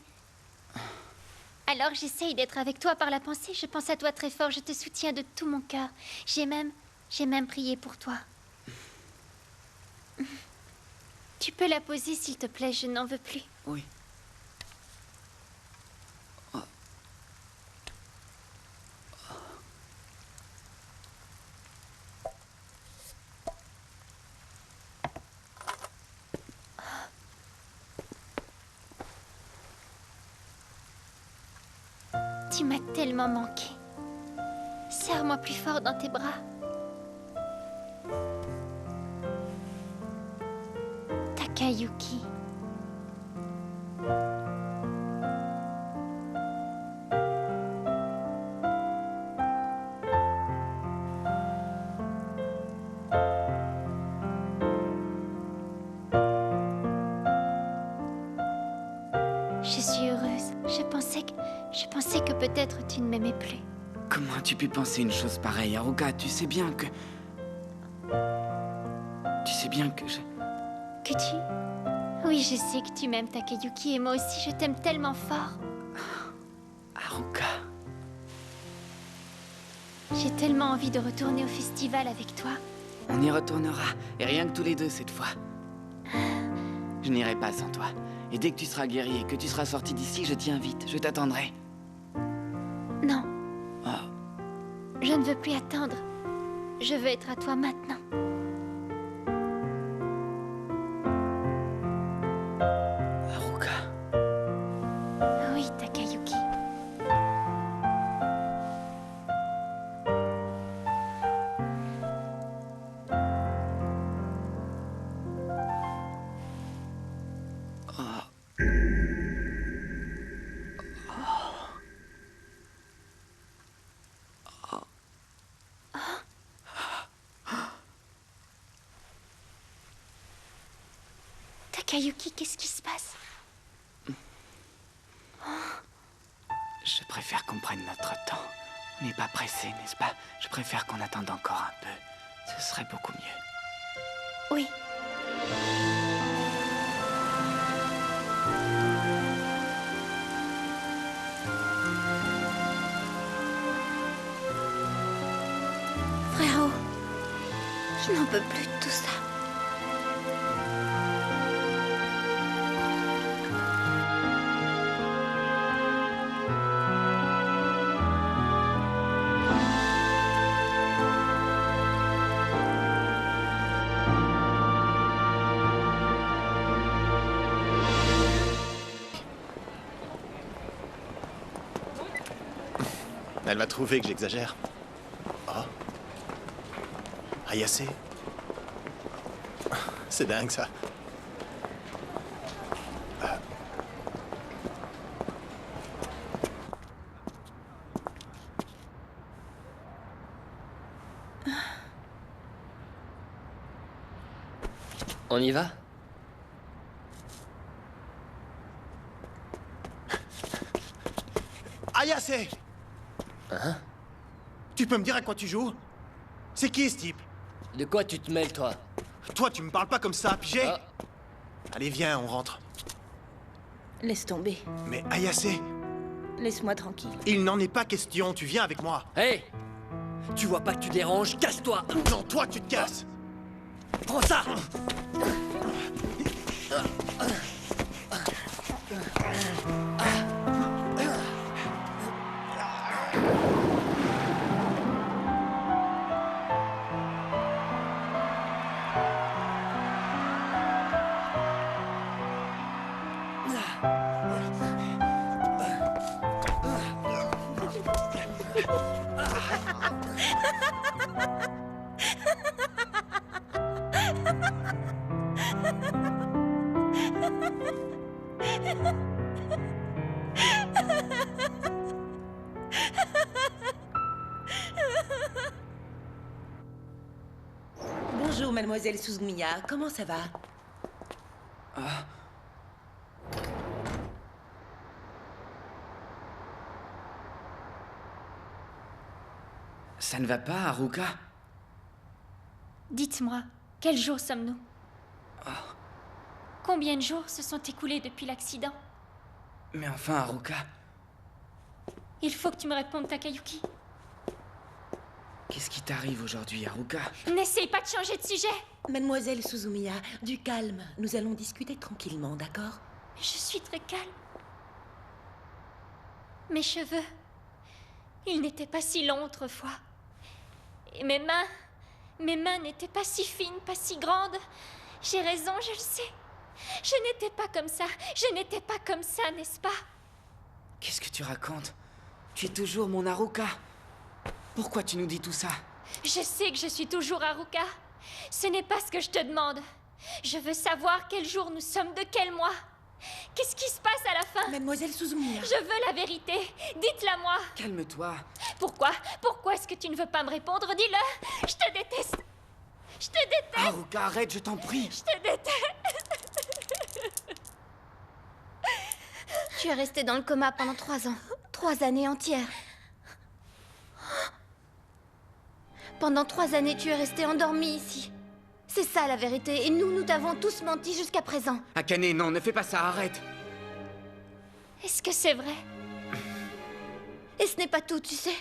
Alors j'essaye d'être avec toi par la pensée, je pense à toi très fort, je te soutiens de tout mon cœur. J'ai même prié pour toi. Tu peux la poser s'il te plaît, je n'en veux plus. Oui. Tu m'as tellement manqué. Serre-moi plus fort dans tes bras. Takayuki. Je suis heureuse. Je pensais que peut-être tu ne m'aimais plus. Comment as-tu pu penser une chose pareille, Haruka? Tu sais bien que... Tu sais bien que je... Que tu... Oui, je sais que tu m'aimes, Takayuki, et moi aussi, je t'aime tellement fort. Haruka... J'ai tellement envie de retourner au festival avec toi. On y retournera, et rien que tous les deux cette fois. Je n'irai pas sans toi. Et dès que tu seras guéri et que tu seras sorti d'ici, je t'y invite, je t'attendrai. Non, Oh, je ne veux plus attendre. Je veux être à toi maintenant. Haruka. Oui, Takayuki. Takayuki, qu'est-ce qui se passe? Je préfère qu'on prenne notre temps. On n'est pas pressé, n'est-ce pas? Je préfère qu'on attende encore un peu. Ce serait beaucoup mieux. Oui. Frérot, je n'en peux plus de tout ça. Elle va trouver que j'exagère. Oh. Ayase. C'est dingue, ça. On y va? Ayase! Hein? Tu peux me dire à quoi tu joues? C'est qui, ce type? De quoi tu te mêles, toi? Toi, tu me parles pas comme ça, pigé? Ah. Allez, viens, on rentre. Laisse tomber. Mais Ayase, Laisse-moi tranquille. il n'en est pas question, tu viens avec moi. Hé! Tu vois pas que tu déranges? Casse-toi! Non, toi, tu te casses. Prends ça! Bonjour, mademoiselle Suzumiya. Comment ça va? Ça ne va pas, Haruka? Dites-moi, quel jour sommes-nous? Combien de jours se sont écoulés depuis l'accident? Mais enfin, Haruka, Il faut que tu me répondes, Takayuki. qu'est-ce qui t'arrive aujourd'hui, Haruka? N'essaye pas de changer de sujet. Mademoiselle Suzumiya, du calme. Nous allons discuter tranquillement, d'accord? Je suis très calme. Mes cheveux, ils n'étaient pas si longs autrefois. Et mes mains n'étaient pas si fines, pas si grandes. J'ai raison, je le sais. Je n'étais pas comme ça. Je n'étais pas comme ça, n'est-ce pas? Qu'est-ce que tu racontes? Tu es toujours mon Haruka. Pourquoi tu nous dis tout ça? Je sais que je suis toujours Haruka. Ce n'est pas ce que je te demande. Je veux savoir quel jour nous sommes, de quel mois. Qu'est-ce qui se passe à la fin? Mademoiselle Suzumiya. Je veux la vérité. Dites-la moi. Calme-toi. Pourquoi? Pourquoi est-ce que tu ne veux pas me répondre? Dis-le. Je te déteste. Je te déteste. Haruka, arrête, je t'en prie. Je te déteste. Tu es resté dans le coma pendant 3 ans. 3 années entières. Pendant 3 années, tu es resté endormi ici. C'est ça la vérité, et nous t'avons tous menti jusqu'à présent. Akane, non, ne fais pas ça, arrête. Est-ce que c'est vrai? Et ce n'est pas tout, tu sais.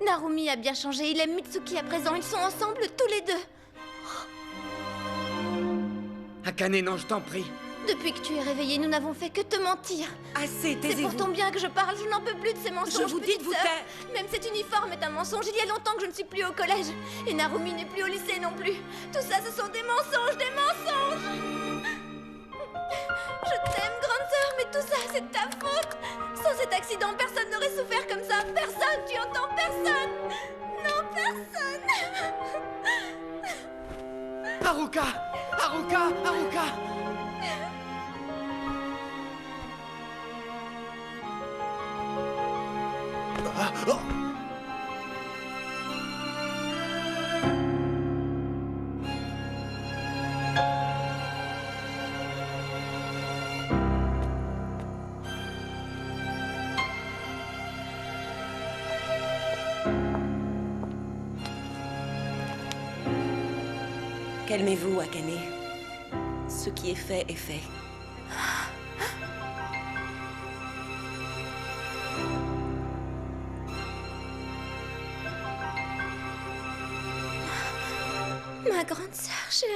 Narumi a bien changé, il aime Mitsuki à présent, ils sont ensemble tous les deux. Akane, non, je t'en prie. Depuis que tu es réveillée, nous n'avons fait que te mentir. Assez, C'est taisez-vous. pour ton bien que je parle, je n'en peux plus de ces mensonges. Je vous dis de vous petite sœur. taire. Même cet uniforme est un mensonge, il y a longtemps que je ne suis plus au collège. Et Narumi n'est plus au lycée non plus. Tout ça, ce sont des mensonges, des mensonges. Je t'aime, grande sœur, mais tout ça, c'est de ta faute. Sans cet accident, personne n'aurait souffert comme ça. Personne, tu entends, personne. Non, personne. Haruka! Haruka! Haruka! Ah, oh. Calmez-vous, Akane. Ce qui est fait est fait. Ma grande sœur chérie.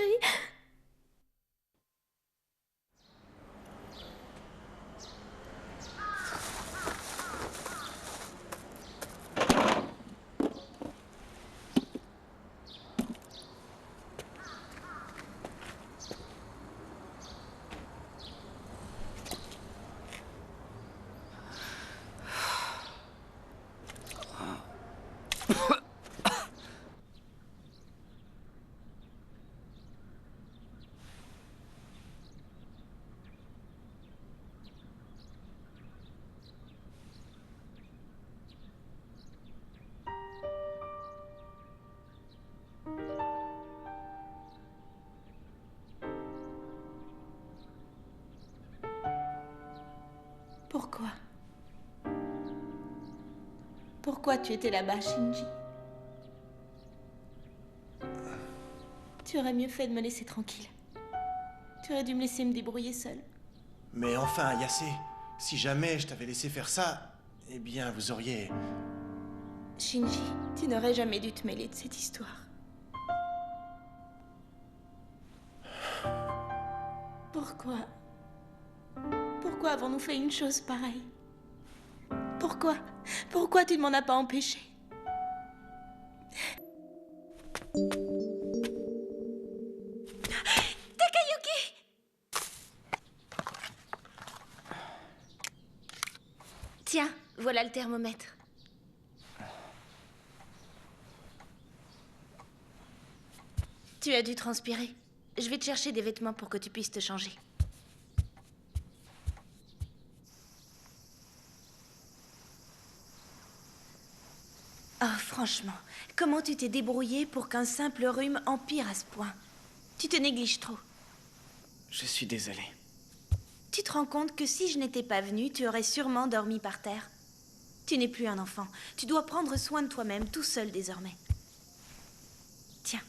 Pourquoi? Pourquoi tu étais là-bas, Shinji? Tu aurais mieux fait de me laisser tranquille. Tu aurais dû me laisser me débrouiller seule. Mais enfin, Ayase, si jamais je t'avais laissé faire ça, eh bien, vous auriez... Shinji, tu n'aurais jamais dû te mêler de cette histoire. Pourquoi? Pourquoi avons-nous fait une chose pareille? Pourquoi? Pourquoi tu ne m'en as pas empêché? Takayuki! Tiens, voilà le thermomètre. Tu as dû transpirer. Je vais te chercher des vêtements pour que tu puisses te changer. Oh, franchement, comment tu t'es débrouillé pour qu'un simple rhume empire à ce point? Tu te négliges trop. Je suis désolé. Tu te rends compte que si je n'étais pas venue, tu aurais sûrement dormi par terre? Tu n'es plus un enfant. Tu dois prendre soin de toi-même, tout seul désormais. Tiens,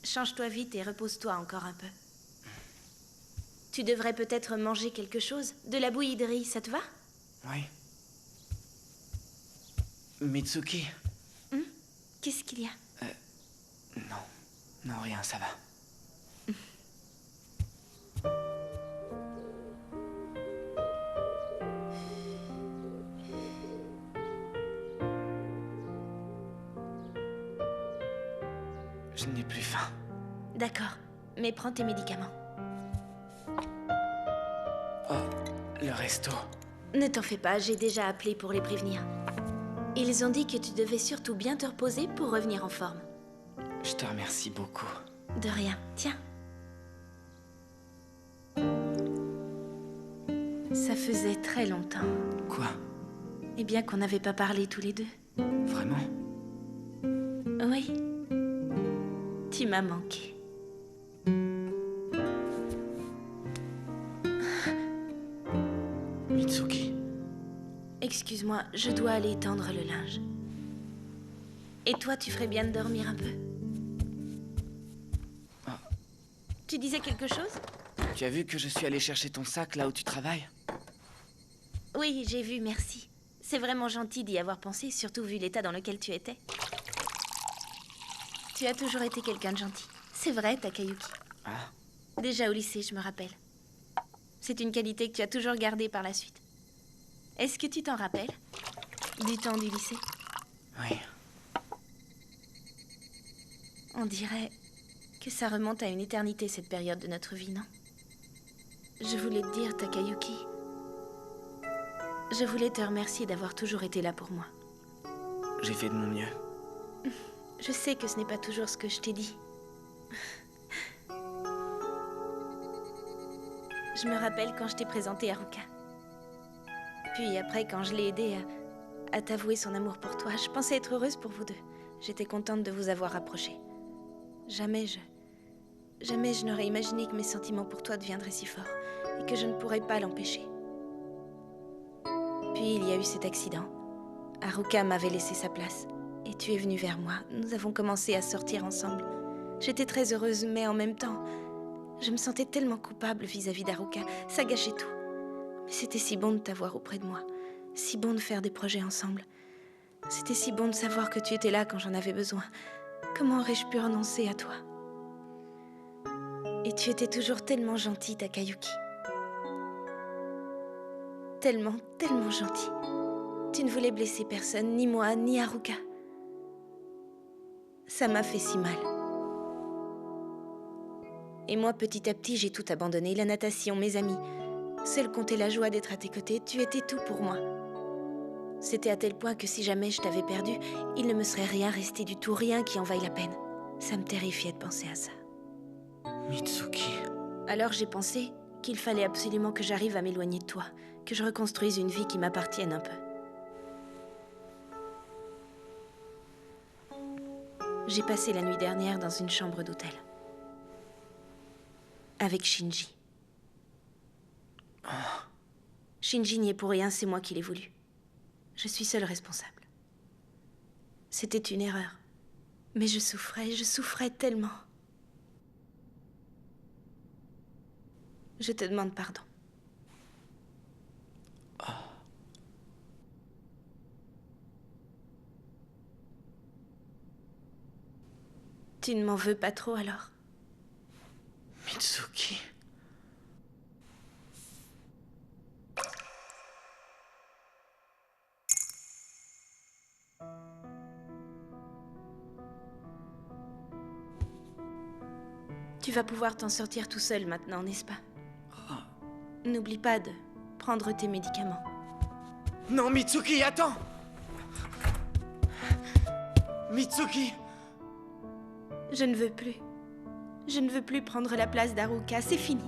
change-toi vite et repose-toi encore un peu. Tu devrais peut-être manger quelque chose. De la bouillie de riz, ça te va? Oui. Mitsuki? Qu'est-ce qu'il y a? Non. Non, rien, ça va. Je n'ai plus faim. D'accord, mais prends tes médicaments. Oh, le resto. Ne t'en fais pas, j'ai déjà appelé pour les prévenir. Ils ont dit que tu devais surtout bien te reposer pour revenir en forme. Je te remercie beaucoup. De rien, tiens. Ça faisait très longtemps. Quoi? Eh bien qu'on n'avait pas parlé tous les deux. Vraiment? Oui. Tu m'as manqué. Mitsuki? Excuse-moi, je dois aller étendre le linge. Et toi, tu ferais bien de dormir un peu. Oh. Tu disais quelque chose? Tu as vu que je suis allé chercher ton sac là où tu travailles? Oui, j'ai vu, merci. C'est vraiment gentil d'y avoir pensé, surtout vu l'état dans lequel tu étais. Tu as toujours été quelqu'un de gentil. C'est vrai, Takayuki. Ah. Déjà au lycée, je me rappelle. C'est une qualité que tu as toujours gardée par la suite. Est-ce que tu t'en rappelles? Du temps du lycée? Oui. On dirait que ça remonte à une éternité, cette période de notre vie, non? Je voulais te dire, Takayuki... Je voulais te remercier d'avoir toujours été là pour moi. J'ai fait de mon mieux. Je sais que ce n'est pas toujours ce que je t'ai dit. Je me rappelle quand je t'ai présenté Haruka. Puis après, quand je l'ai aidé à t'avouer son amour pour toi, je pensais être heureuse pour vous deux. J'étais contente de vous avoir rapprochés. Jamais je n'aurais imaginé que mes sentiments pour toi deviendraient si forts et que je ne pourrais pas l'empêcher. Puis il y a eu cet accident. Haruka m'avait laissé sa place. Et tu es venu vers moi. Nous avons commencé à sortir ensemble. J'étais très heureuse, mais en même temps, je me sentais tellement coupable vis-à-vis d'Haruka. Ça gâchait tout. Mais c'était si bon de t'avoir auprès de moi. Si bon de faire des projets ensemble. C'était si bon de savoir que tu étais là quand j'en avais besoin. Comment aurais-je pu renoncer à toi? Et tu étais toujours tellement gentil, Takayuki. Tellement, tellement gentil. Tu ne voulais blesser personne, ni moi, ni Haruka. Ça m'a fait si mal. Et moi, petit à petit, j'ai tout abandonné. La natation, mes amis. Seule comptait la joie d'être à tes côtés. Tu étais tout pour moi. C'était à tel point que si jamais je t'avais perdu, il ne me serait rien resté du tout, rien qui en vaille la peine. Ça me terrifiait de penser à ça. Mitsuki... Alors j'ai pensé qu'il fallait absolument que j'arrive à m'éloigner de toi, que je reconstruise une vie qui m'appartienne un peu. J'ai passé la nuit dernière dans une chambre d'hôtel. Avec Shinji. Shinji n'y est pour rien, c'est moi qui l'ai voulu. Je suis seule responsable. C'était une erreur. Mais je souffrais tellement. Je te demande pardon. Tu ne m'en veux pas trop alors? Mitsuki... Tu vas pouvoir t'en sortir tout seul maintenant, n'est-ce pas? N'oublie pas de prendre tes médicaments. Non, Mitsuki, attends! Mitsuki! Je ne veux plus. Je ne veux plus prendre la place d'Haruka, c'est fini.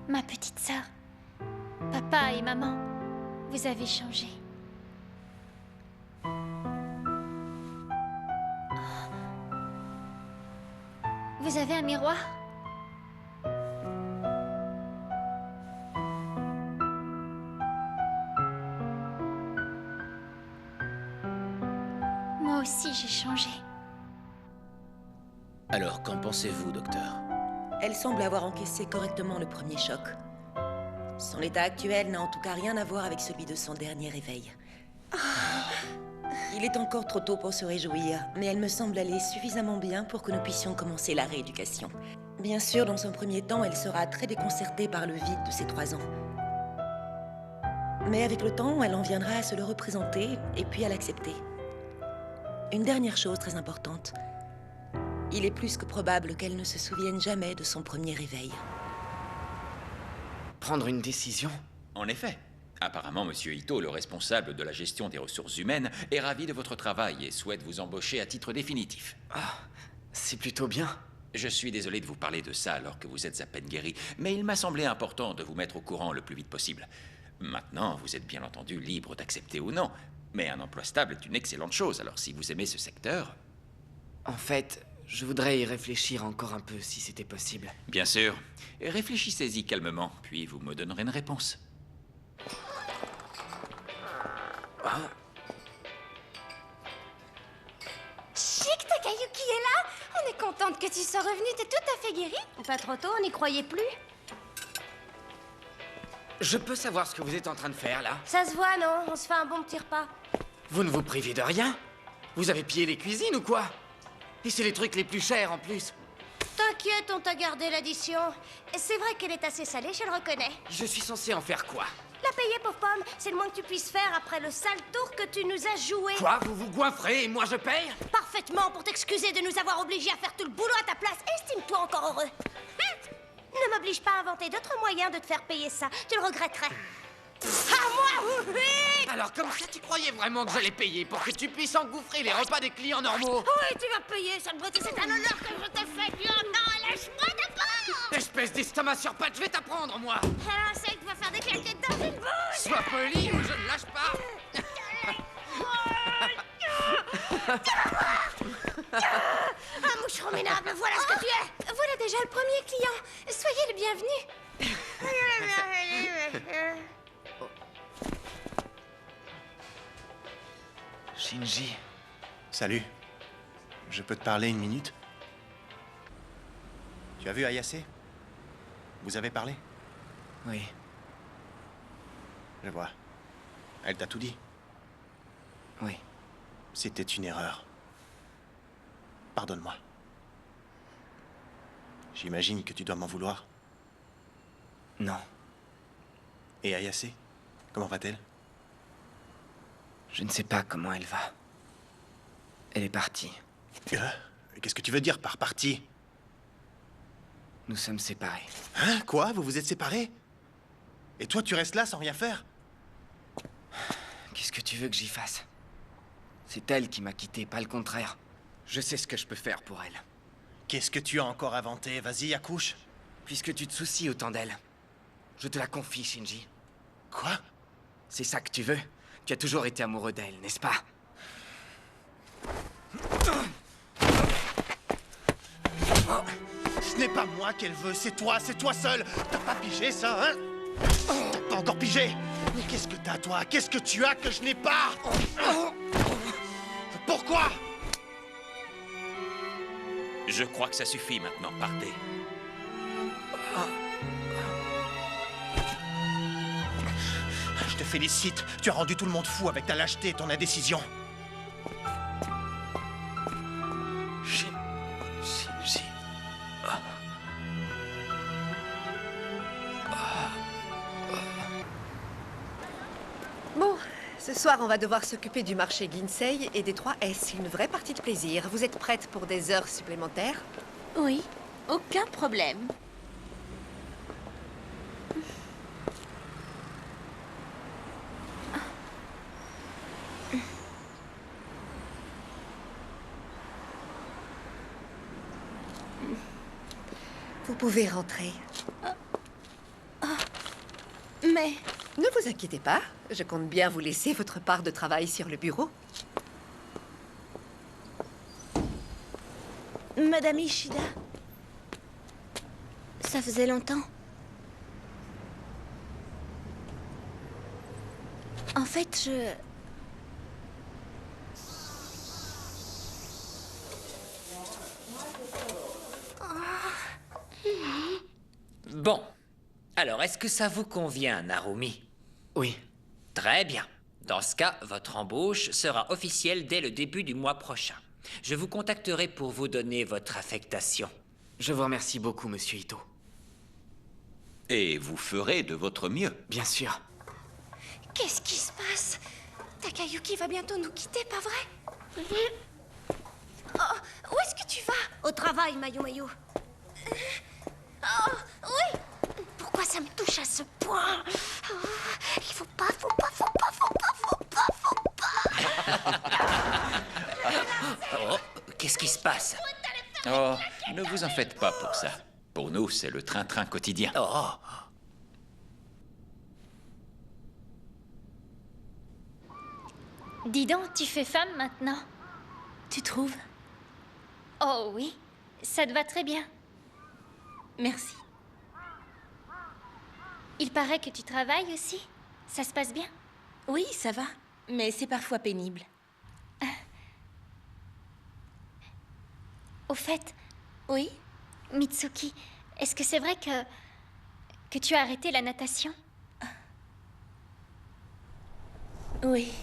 Ma petite sœur, papa et maman, vous avez changé. Vous avez un miroir? Moi aussi, j'ai changé. Alors, qu'en pensez-vous, docteur? Elle semble avoir encaissé correctement le premier choc. Son état actuel n'a en tout cas rien à voir avec celui de son dernier réveil. Il est encore trop tôt pour se réjouir, mais elle me semble aller suffisamment bien pour que nous puissions commencer la rééducation. Bien sûr, dans un premier temps, elle sera très déconcertée par le vide de ses 3 ans. Mais avec le temps, elle en viendra à se le représenter et puis à l'accepter. Une dernière chose très importante. Il est plus que probable qu'elle ne se souvienne jamais de son premier réveil. Prendre une décision? En effet. Apparemment, Monsieur Ito, le responsable de la gestion des ressources humaines, est ravi de votre travail et souhaite vous embaucher à titre définitif. Ah, c'est plutôt bien. Je suis désolé de vous parler de ça alors que vous êtes à peine guéri, mais il m'a semblé important de vous mettre au courant le plus vite possible. Maintenant, vous êtes bien entendu libre d'accepter ou non, mais un emploi stable est une excellente chose, alors si vous aimez ce secteur... En fait, Je voudrais y réfléchir encore un peu, si c'était possible. Bien sûr. Et réfléchissez-y calmement, puis vous me donnerez une réponse. Chic, Takayuki est là. On est contente que tu sois revenue. T'es tout à fait guérie. Pas trop tôt, on n'y croyait plus. Je peux savoir ce que vous êtes en train de faire, là? Ça se voit, non? On se fait un bon petit repas. Vous ne vous privez de rien? Vous avez pillé les cuisines ou quoi? Et c'est les trucs les plus chers, en plus. T'inquiète, on t'a gardé l'addition. C'est vrai qu'elle est assez salée, je le reconnais. Je suis censé en faire quoi? La payer, pauvre pomme, c'est le moins que tu puisses faire après le sale tour que tu nous as joué. Quoi? Vous vous goinfrez et moi je paye? Parfaitement pour t'excuser de nous avoir obligés à faire tout le boulot à ta place. Estime-toi encore heureux. Ne m'oblige pas à inventer d'autres moyens de te faire payer ça. Tu le regretterais. À moi, oui! Alors comme ça, tu croyais vraiment que j'allais payer pour que tu puisses engouffrer les repas des clients normaux? Oui, tu vas payer, sale brute, c'est un honneur que je t'ai fait. Non, lâche-moi d'abord! Espèce d'estomac sur pattes, je vais t'apprendre, moi! Un insecte va faire des claquettes dans une bouche! Sois poli ou je ne lâche pas! Un moucheron minable, voilà ce que tu es! Voilà déjà le premier client. Soyez le bienvenu. Shinji. Salut. Je peux te parler une minute? Tu as vu Ayase? Vous avez parlé? Oui. Je vois. Elle t'a tout dit? Oui. C'était une erreur. Pardonne-moi. J'imagine que tu dois m'en vouloir. Non. Et Ayase? Comment va-t-elle? Je ne sais pas comment elle va. Elle est partie. Qu'est-ce que tu veux dire par partie? Nous sommes séparés. Hein? Quoi? Vous vous êtes séparés? Et toi, tu restes là sans rien faire? Qu'est-ce que tu veux que j'y fasse? C'est elle qui m'a quitté, pas le contraire. Je sais ce que je peux faire pour elle. Qu'est-ce que tu as encore inventé? Vas-y, accouche. Puisque tu te soucies autant d'elle, je te la confie, Shinji. Quoi? C'est ça que tu veux? Tu as toujours été amoureux d'elle, n'est-ce pas? Ce n'est pas moi qu'elle veut, c'est toi seul. T'as pas pigé ça, hein? T'as pas encore pigé? Mais qu'est-ce que t'as, toi? Qu'est-ce que tu as que je n'ai pas? Pourquoi? Je crois que ça suffit maintenant, partez. Je te félicite. Tu as rendu tout le monde fou avec ta lâcheté et ton indécision. Shinji. Bon, ce soir, on va devoir s'occuper du marché Ginsei et des 3S. Une vraie partie de plaisir. Vous êtes prête pour des heures supplémentaires? Oui, aucun problème. Vous pouvez rentrer. Mais... Ne vous inquiétez pas, je compte bien vous laisser votre part de travail sur le bureau. Madame Ishida, Ça faisait longtemps. En fait, je... Bon. Alors, est-ce que ça vous convient, Narumi? Oui. Très bien. Dans ce cas, votre embauche sera officielle dès le début du mois prochain. Je vous contacterai pour vous donner votre affectation. Je vous remercie beaucoup, monsieur Ito. Et vous ferez de votre mieux. Bien sûr. Qu'est-ce qui se passe? Takayuki va bientôt nous quitter, pas vrai? Oh, où est-ce que tu vas? Au travail, Mayu Mayu. Oh, oui. Pourquoi ça me touche à ce point? Oh, il faut pas. Oh, qu'est-ce qui se passe? Oh, ne vous en faites pas pour ça. Pour nous, c'est le train-train quotidien. Oh. Dis donc, tu fais femme maintenant. tu trouves? Oh oui, ça te va très bien. Merci. Il paraît que tu travailles aussi. Ça se passe bien? Oui, ça va, mais c'est parfois pénible. Au fait, Oui? Mitsuki, est-ce que c'est vrai que tu as arrêté la natation? Oui,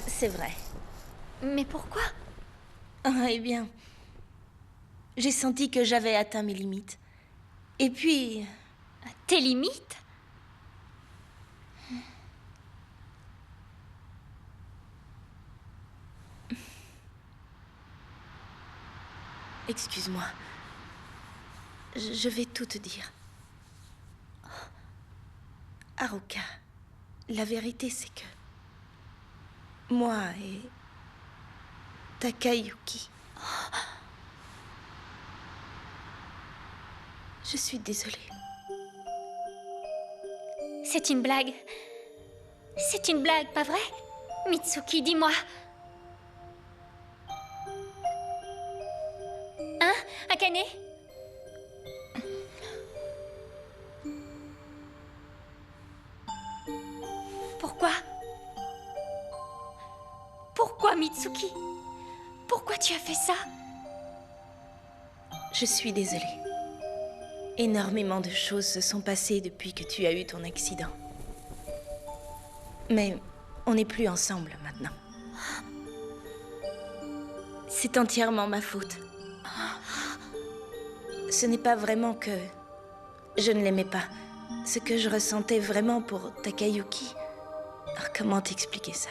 c'est vrai. Mais pourquoi? Eh bien, j'ai senti que j'avais atteint mes limites. Et puis... Tes limites? Excuse-moi. Je vais tout te dire. Haruka, la vérité c'est que... moi et... Takayuki... Je suis désolée. C'est une blague. C'est une blague, pas vrai? Mitsuki, dis-moi. Hein, Akane? Pourquoi? Pourquoi, Mitsuki? Pourquoi tu as fait ça? Je suis désolée. Énormément de choses se sont passées depuis que tu as eu ton accident. Mais on n'est plus ensemble maintenant. C'est entièrement ma faute. Ce n'est pas vraiment que je ne l'aimais pas. Ce que je ressentais vraiment pour Takayuki... Alors, comment t'expliquer ça?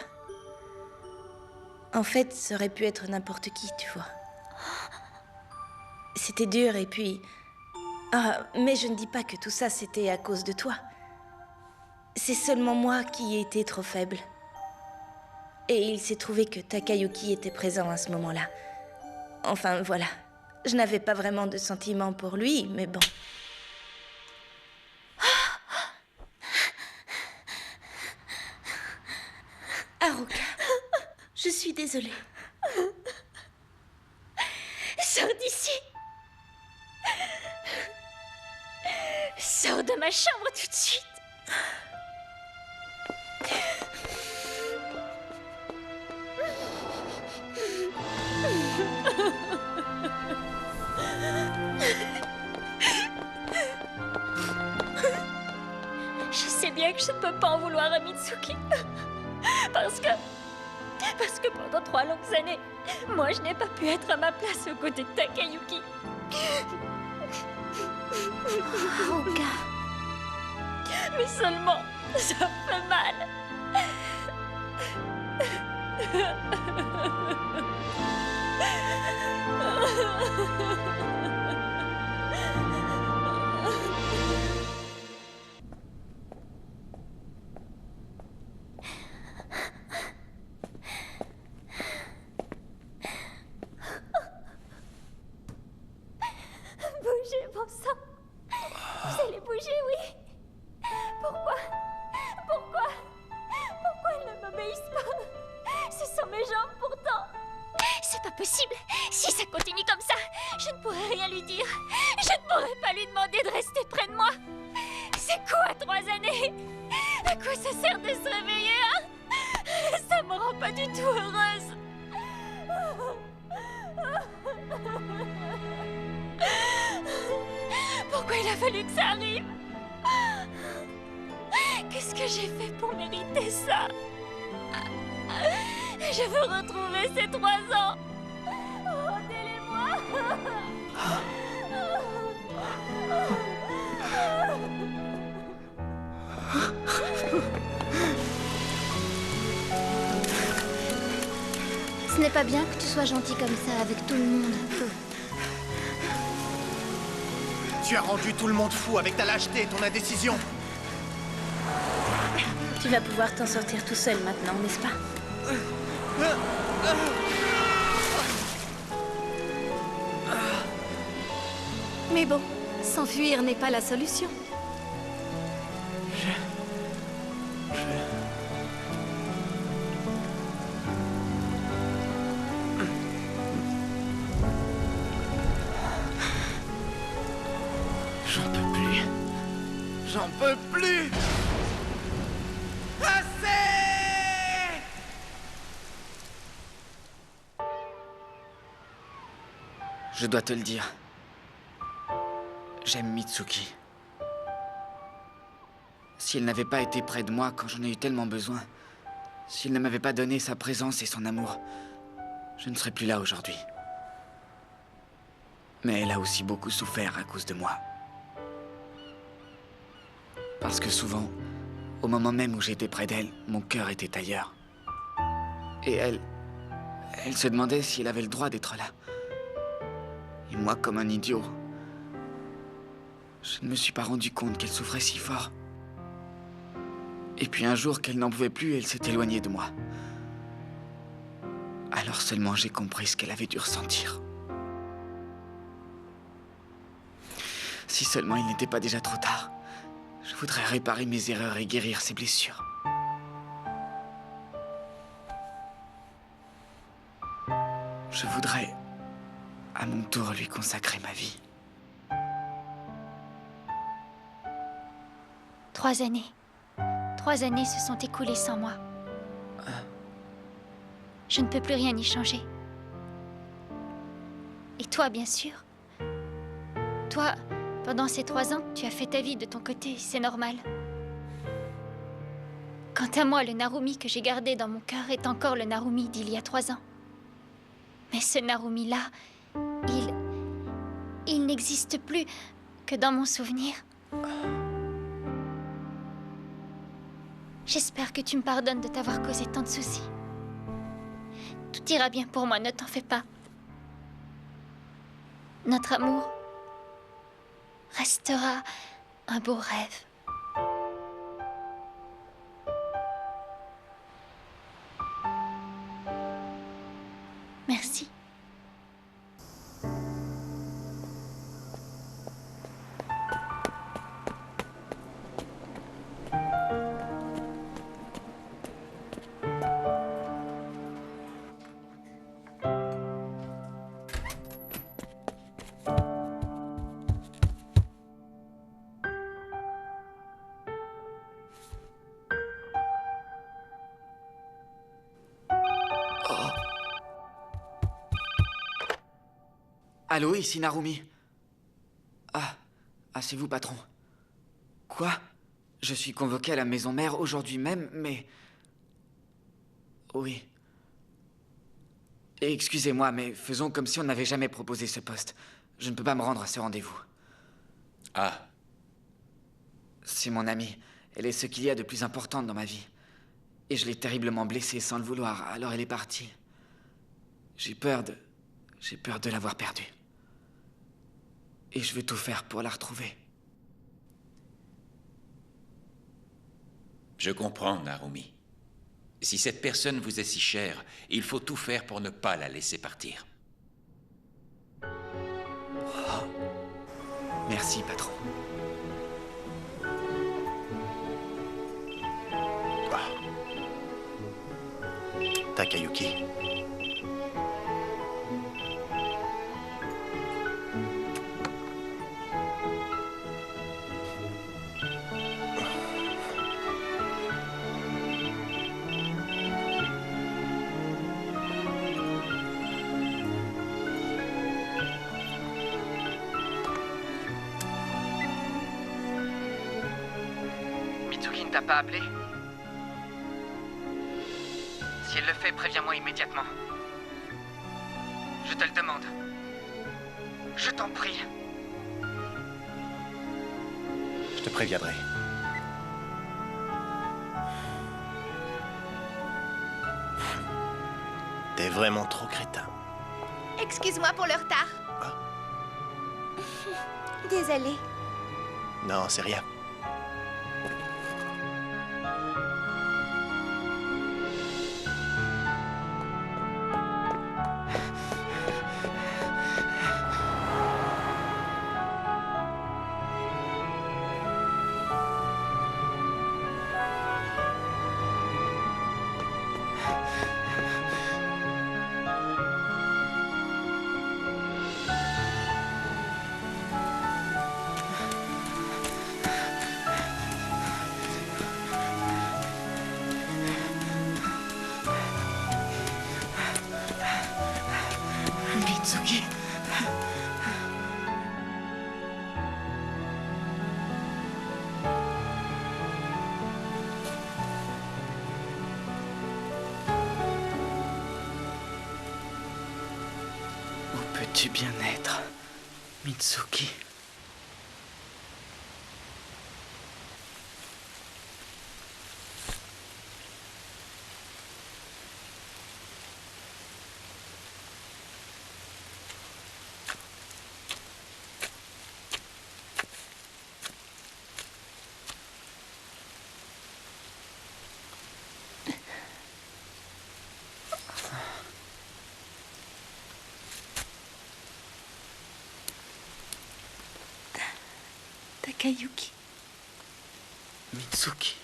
En fait, ça aurait pu être n'importe qui, tu vois. C'était dur et puis... Ah, mais je ne dis pas que tout ça, c'était à cause de toi. C'est seulement moi qui ai été trop faible. Et il s'est trouvé que Takayuki était présent à ce moment-là. Enfin, voilà. Je n'avais pas vraiment de sentiments pour lui, mais bon. Haruka, je suis désolée. Sors d'ici. Sors de ma chambre tout de suite. Je sais bien que je ne peux pas en vouloir à Mitsuki. Parce que pendant 3 longues années, moi je n'ai pas pu être à ma place aux côtés de Takayuki. Haruka. Mais seulement, ça fait mal. Bougez, bon sang. Vous allez bouger, oui. Pourquoi elles ne m'obéissent pas? Ce sont mes jambes, pourtant. C'est pas possible. Si ça continue comme ça, je ne pourrai rien lui dire. Je ne pourrai pas lui demander de rester près de moi. C'est quoi 3 années? À quoi ça sert de se réveiller, hein? Ça me rend pas du tout heureuse. Pourquoi il a fallu que ça arrive? Qu'est-ce que j'ai fait pour mériter ça? Je veux retrouver ces 3 ans. Rendez-les-moi. Ce n'est pas bien que tu sois gentil comme ça avec tout le monde. Tu as rendu tout le monde fou avec ta lâcheté et ton indécision. Tu vas pouvoir t'en sortir tout seul maintenant, n'est-ce pas? Mais bon, s'enfuir n'est pas la solution. peux plus! Assez! Je dois te le dire. J'aime Mitsuki. Si elle n'avait pas été près de moi quand j'en ai eu tellement besoin, s'il ne m'avait pas donné sa présence et son amour, je ne serais plus là aujourd'hui. Mais elle a aussi beaucoup souffert à cause de moi. Parce que souvent, au moment même où j'étais près d'elle, mon cœur était ailleurs. Et elle se demandait si elle avait le droit d'être là. Et moi, comme un idiot, je ne me suis pas rendu compte qu'elle souffrait si fort. Et puis un jour qu'elle n'en pouvait plus, elle s'est éloignée de moi. Alors seulement j'ai compris ce qu'elle avait dû ressentir. Si seulement il n'était pas déjà trop tard, je voudrais réparer mes erreurs et guérir ses blessures. Je voudrais, à mon tour, lui consacrer ma vie. 3 années. 3 années se sont écoulées sans moi. Je ne peux plus rien y changer. Et toi, bien sûr. Toi, pendant ces 3 ans, tu as fait ta vie de ton côté, c'est normal. Quant à moi, le Narumi que j'ai gardé dans mon cœur est encore le Narumi d'il y a 3 ans. Mais ce Narumi-là, il n'existe plus que dans mon souvenir. J'espère que tu me pardonnes de t'avoir causé tant de soucis. Tout ira bien pour moi, ne t'en fais pas. Notre amour restera un beau rêve. Merci. Allô, ici Narumi. Ah, c'est vous, patron. Quoi? Je suis convoqué à la maison mère aujourd'hui même, mais... Oui. Excusez-moi, mais faisons comme si on n'avait jamais proposé ce poste. Je ne peux pas me rendre à ce rendez-vous. Ah. C'est mon amie. Elle est ce qu'il y a de plus important dans ma vie. Et je l'ai terriblement blessée sans le vouloir, alors elle est partie. J'ai peur de l'avoir perdue. Et je veux tout faire pour la retrouver. Je comprends, Narumi. Si cette personne vous est si chère, il faut tout faire pour ne pas la laisser partir. Oh. Merci, patron. Takayuki. Mitsuki ne t'a pas appelé? Si elle le fait, préviens-moi immédiatement. Je te le demande. Je t'en prie. Je te préviendrai. T'es vraiment trop crétin. Excuse-moi pour le retard. Désolée. Non, c'est rien. Mitsuki. Où peux-tu bien être, Mitsuki? Takayuki. Mitsuki.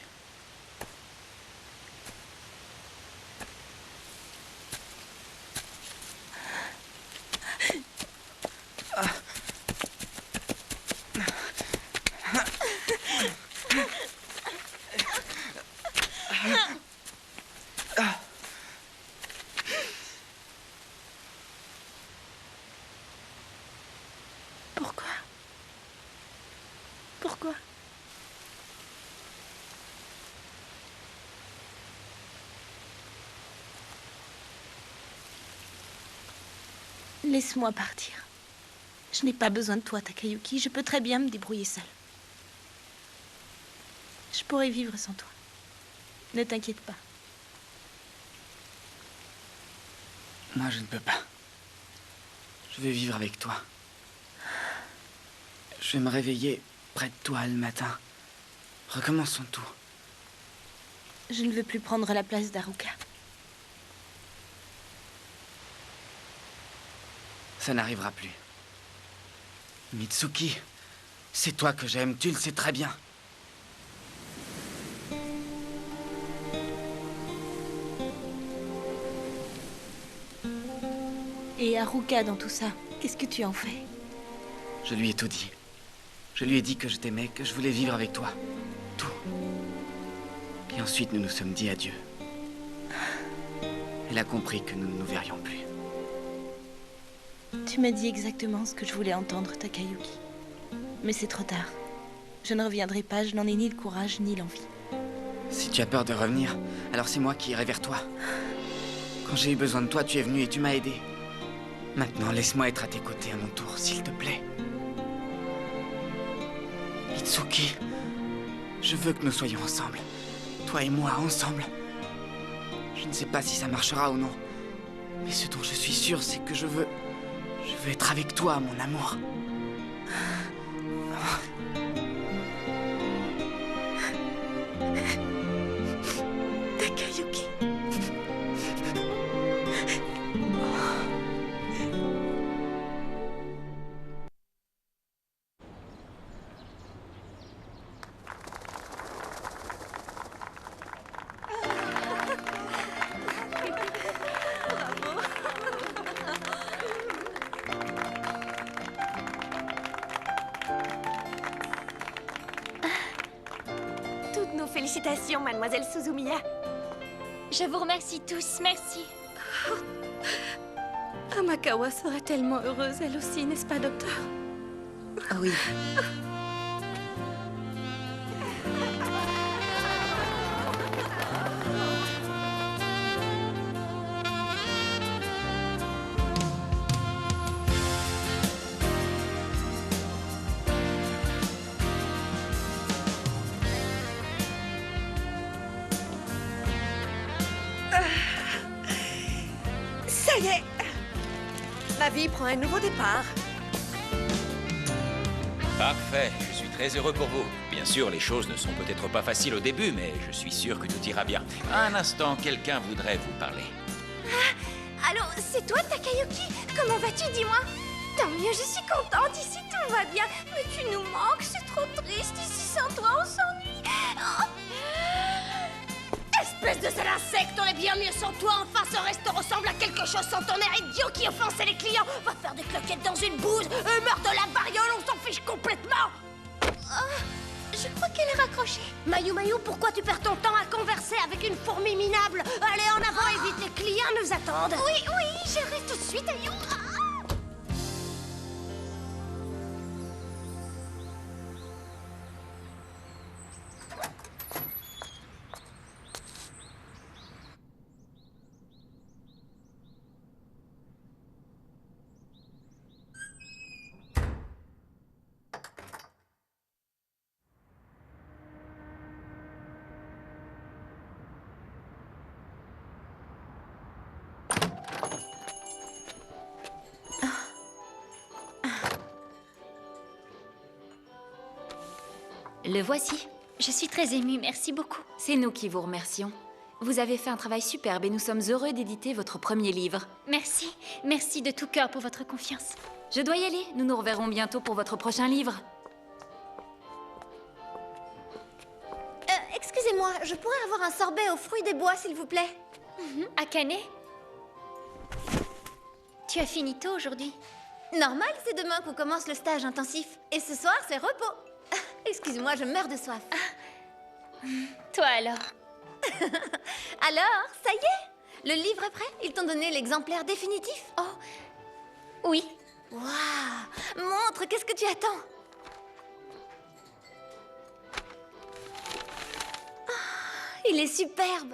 Pourquoi? Pourquoi? Laisse-moi partir. Je n'ai pas besoin de toi, Takayuki. Je peux très bien me débrouiller seule. Je pourrais vivre sans toi. Ne t'inquiète pas. Moi, je ne peux pas. Je vais vivre avec toi. Je vais me réveiller près de toi le matin. Recommençons tout. Je ne veux plus prendre la place d'Haruka. Ça n'arrivera plus. Mitsuki, c'est toi que j'aime, tu le sais très bien. Et Haruka dans tout ça, qu'est-ce que tu en fais? Je lui ai tout dit. Je lui ai dit que je t'aimais, que je voulais vivre avec toi. Tout. Et ensuite, nous nous sommes dit adieu. Elle a compris que nous ne nous verrions plus. Tu m'as dit exactement ce que je voulais entendre, Takayuki. Mais c'est trop tard. Je ne reviendrai pas, je n'en ai ni le courage ni l'envie. Si tu as peur de revenir, alors c'est moi qui irai vers toi. Quand j'ai eu besoin de toi, tu es venu et tu m'as aidé. Maintenant, laisse-moi être à tes côtés à mon tour, s'il te plaît. Mitsuki, je veux que nous soyons ensemble. Toi et moi, ensemble. Je ne sais pas si ça marchera ou non. Mais ce dont je suis sûr, c'est que je veux être avec toi, mon amour. Takayuki. Toutes nos félicitations, mademoiselle Suzumiya. Je vous remercie tous, merci. Amakawa serait tellement heureuse, elle aussi, n'est-ce pas, docteur? Oui. Ça y est! Ma vie prend un nouveau départ. Parfait, je suis très heureux pour vous. Bien sûr, les choses ne sont peut-être pas faciles au début, mais je suis sûr que tout ira bien. Un instant, quelqu'un voudrait vous parler. Allô, c'est toi, Takayuki? Comment vas-tu, dis-moi? Tant mieux, je suis contente. Ici, tout va bien. Mais tu nous manques, c'est trop triste. Ici, sans toi, on s'ennuie. Oh. Espèce de sale insecte, on est bien mieux sans toi. Enfin, ce resto ressemble à quelque chose sans ton air idiot qui offensait les clients. Va faire des cloquettes dans une bouse. Meurt de la variole, on s'en fiche complètement. Je crois qu'elle est raccrochée. Mayu, pourquoi tu perds ton temps à converser avec une fourmi minable? Allez, en avant, évite, les clients nous attendent. Oui, j'arrive tout de suite, Ayu. Le voici. Je suis très émue, merci beaucoup. C'est nous qui vous remercions. Vous avez fait un travail superbe et nous sommes heureux d'éditer votre premier livre. Merci, merci de tout cœur pour votre confiance. Je dois y aller, nous nous reverrons bientôt pour votre prochain livre. Excusez-moi, je pourrais avoir un sorbet aux fruits des bois, s'il vous plaît? Akane? Tu as fini tôt aujourd'hui? Normal, c'est demain qu'on commence le stage intensif. Et ce soir, c'est repos. Excuse-moi, je meurs de soif. Toi alors? Alors, ça y est? Le livre est prêt? Ils t'ont donné l'exemplaire définitif? Oh, oui. Waouh! Montre, qu'est-ce que tu attends? Oh, il est superbe!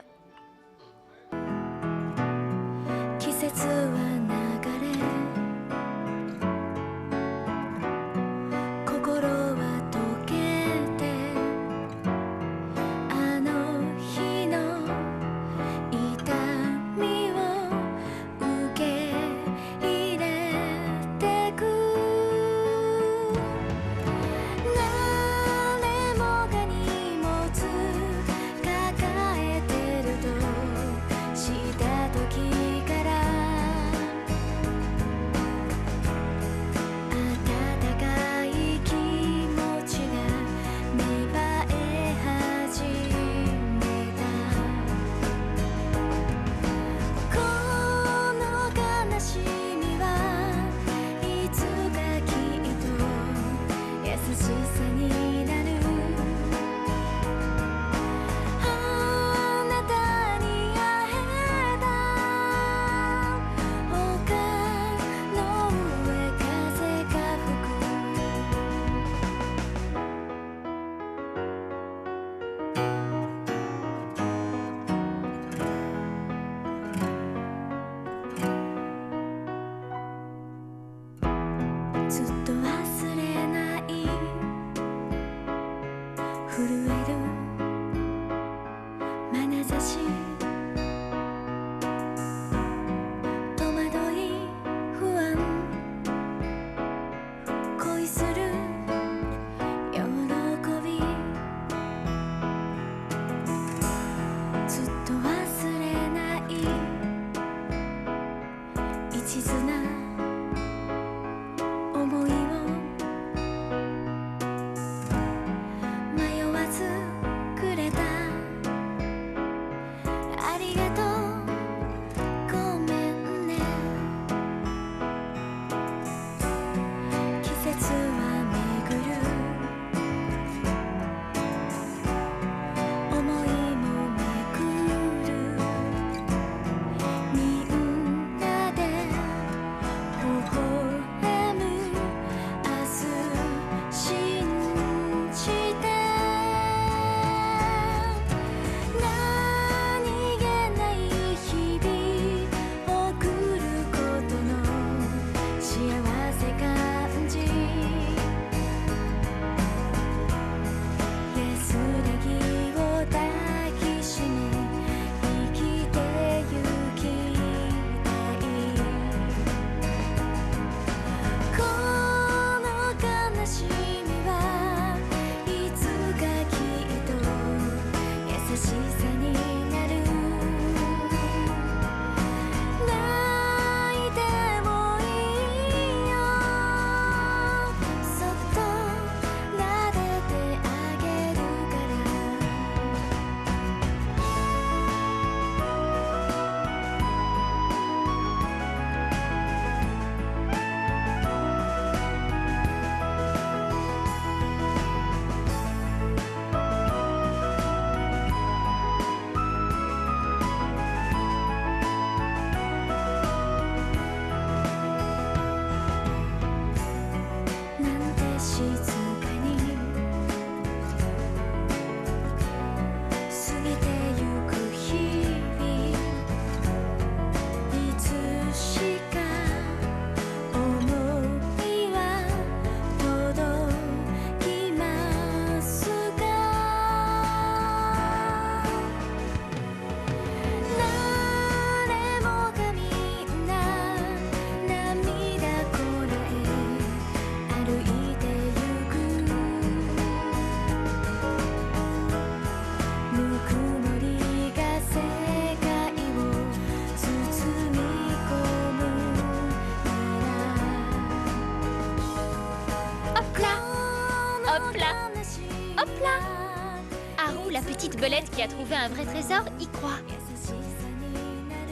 petite belette qui a trouvé un vrai trésor y croit.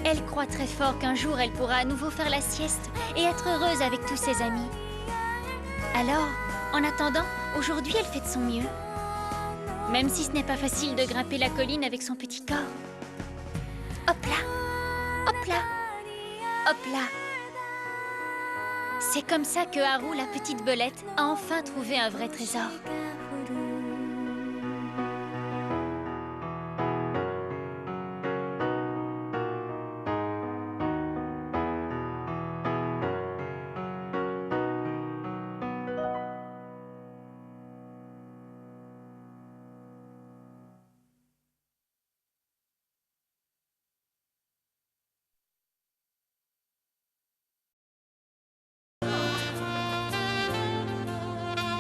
Elle croit très fort qu'un jour elle pourra à nouveau faire la sieste et être heureuse avec tous ses amis. Alors, en attendant, aujourd'hui elle fait de son mieux. Même si ce n'est pas facile de grimper la colline avec son petit corps. Hop là! Hop là! Hop là! C'est comme ça que Haru, la petite belette, a enfin trouvé un vrai trésor.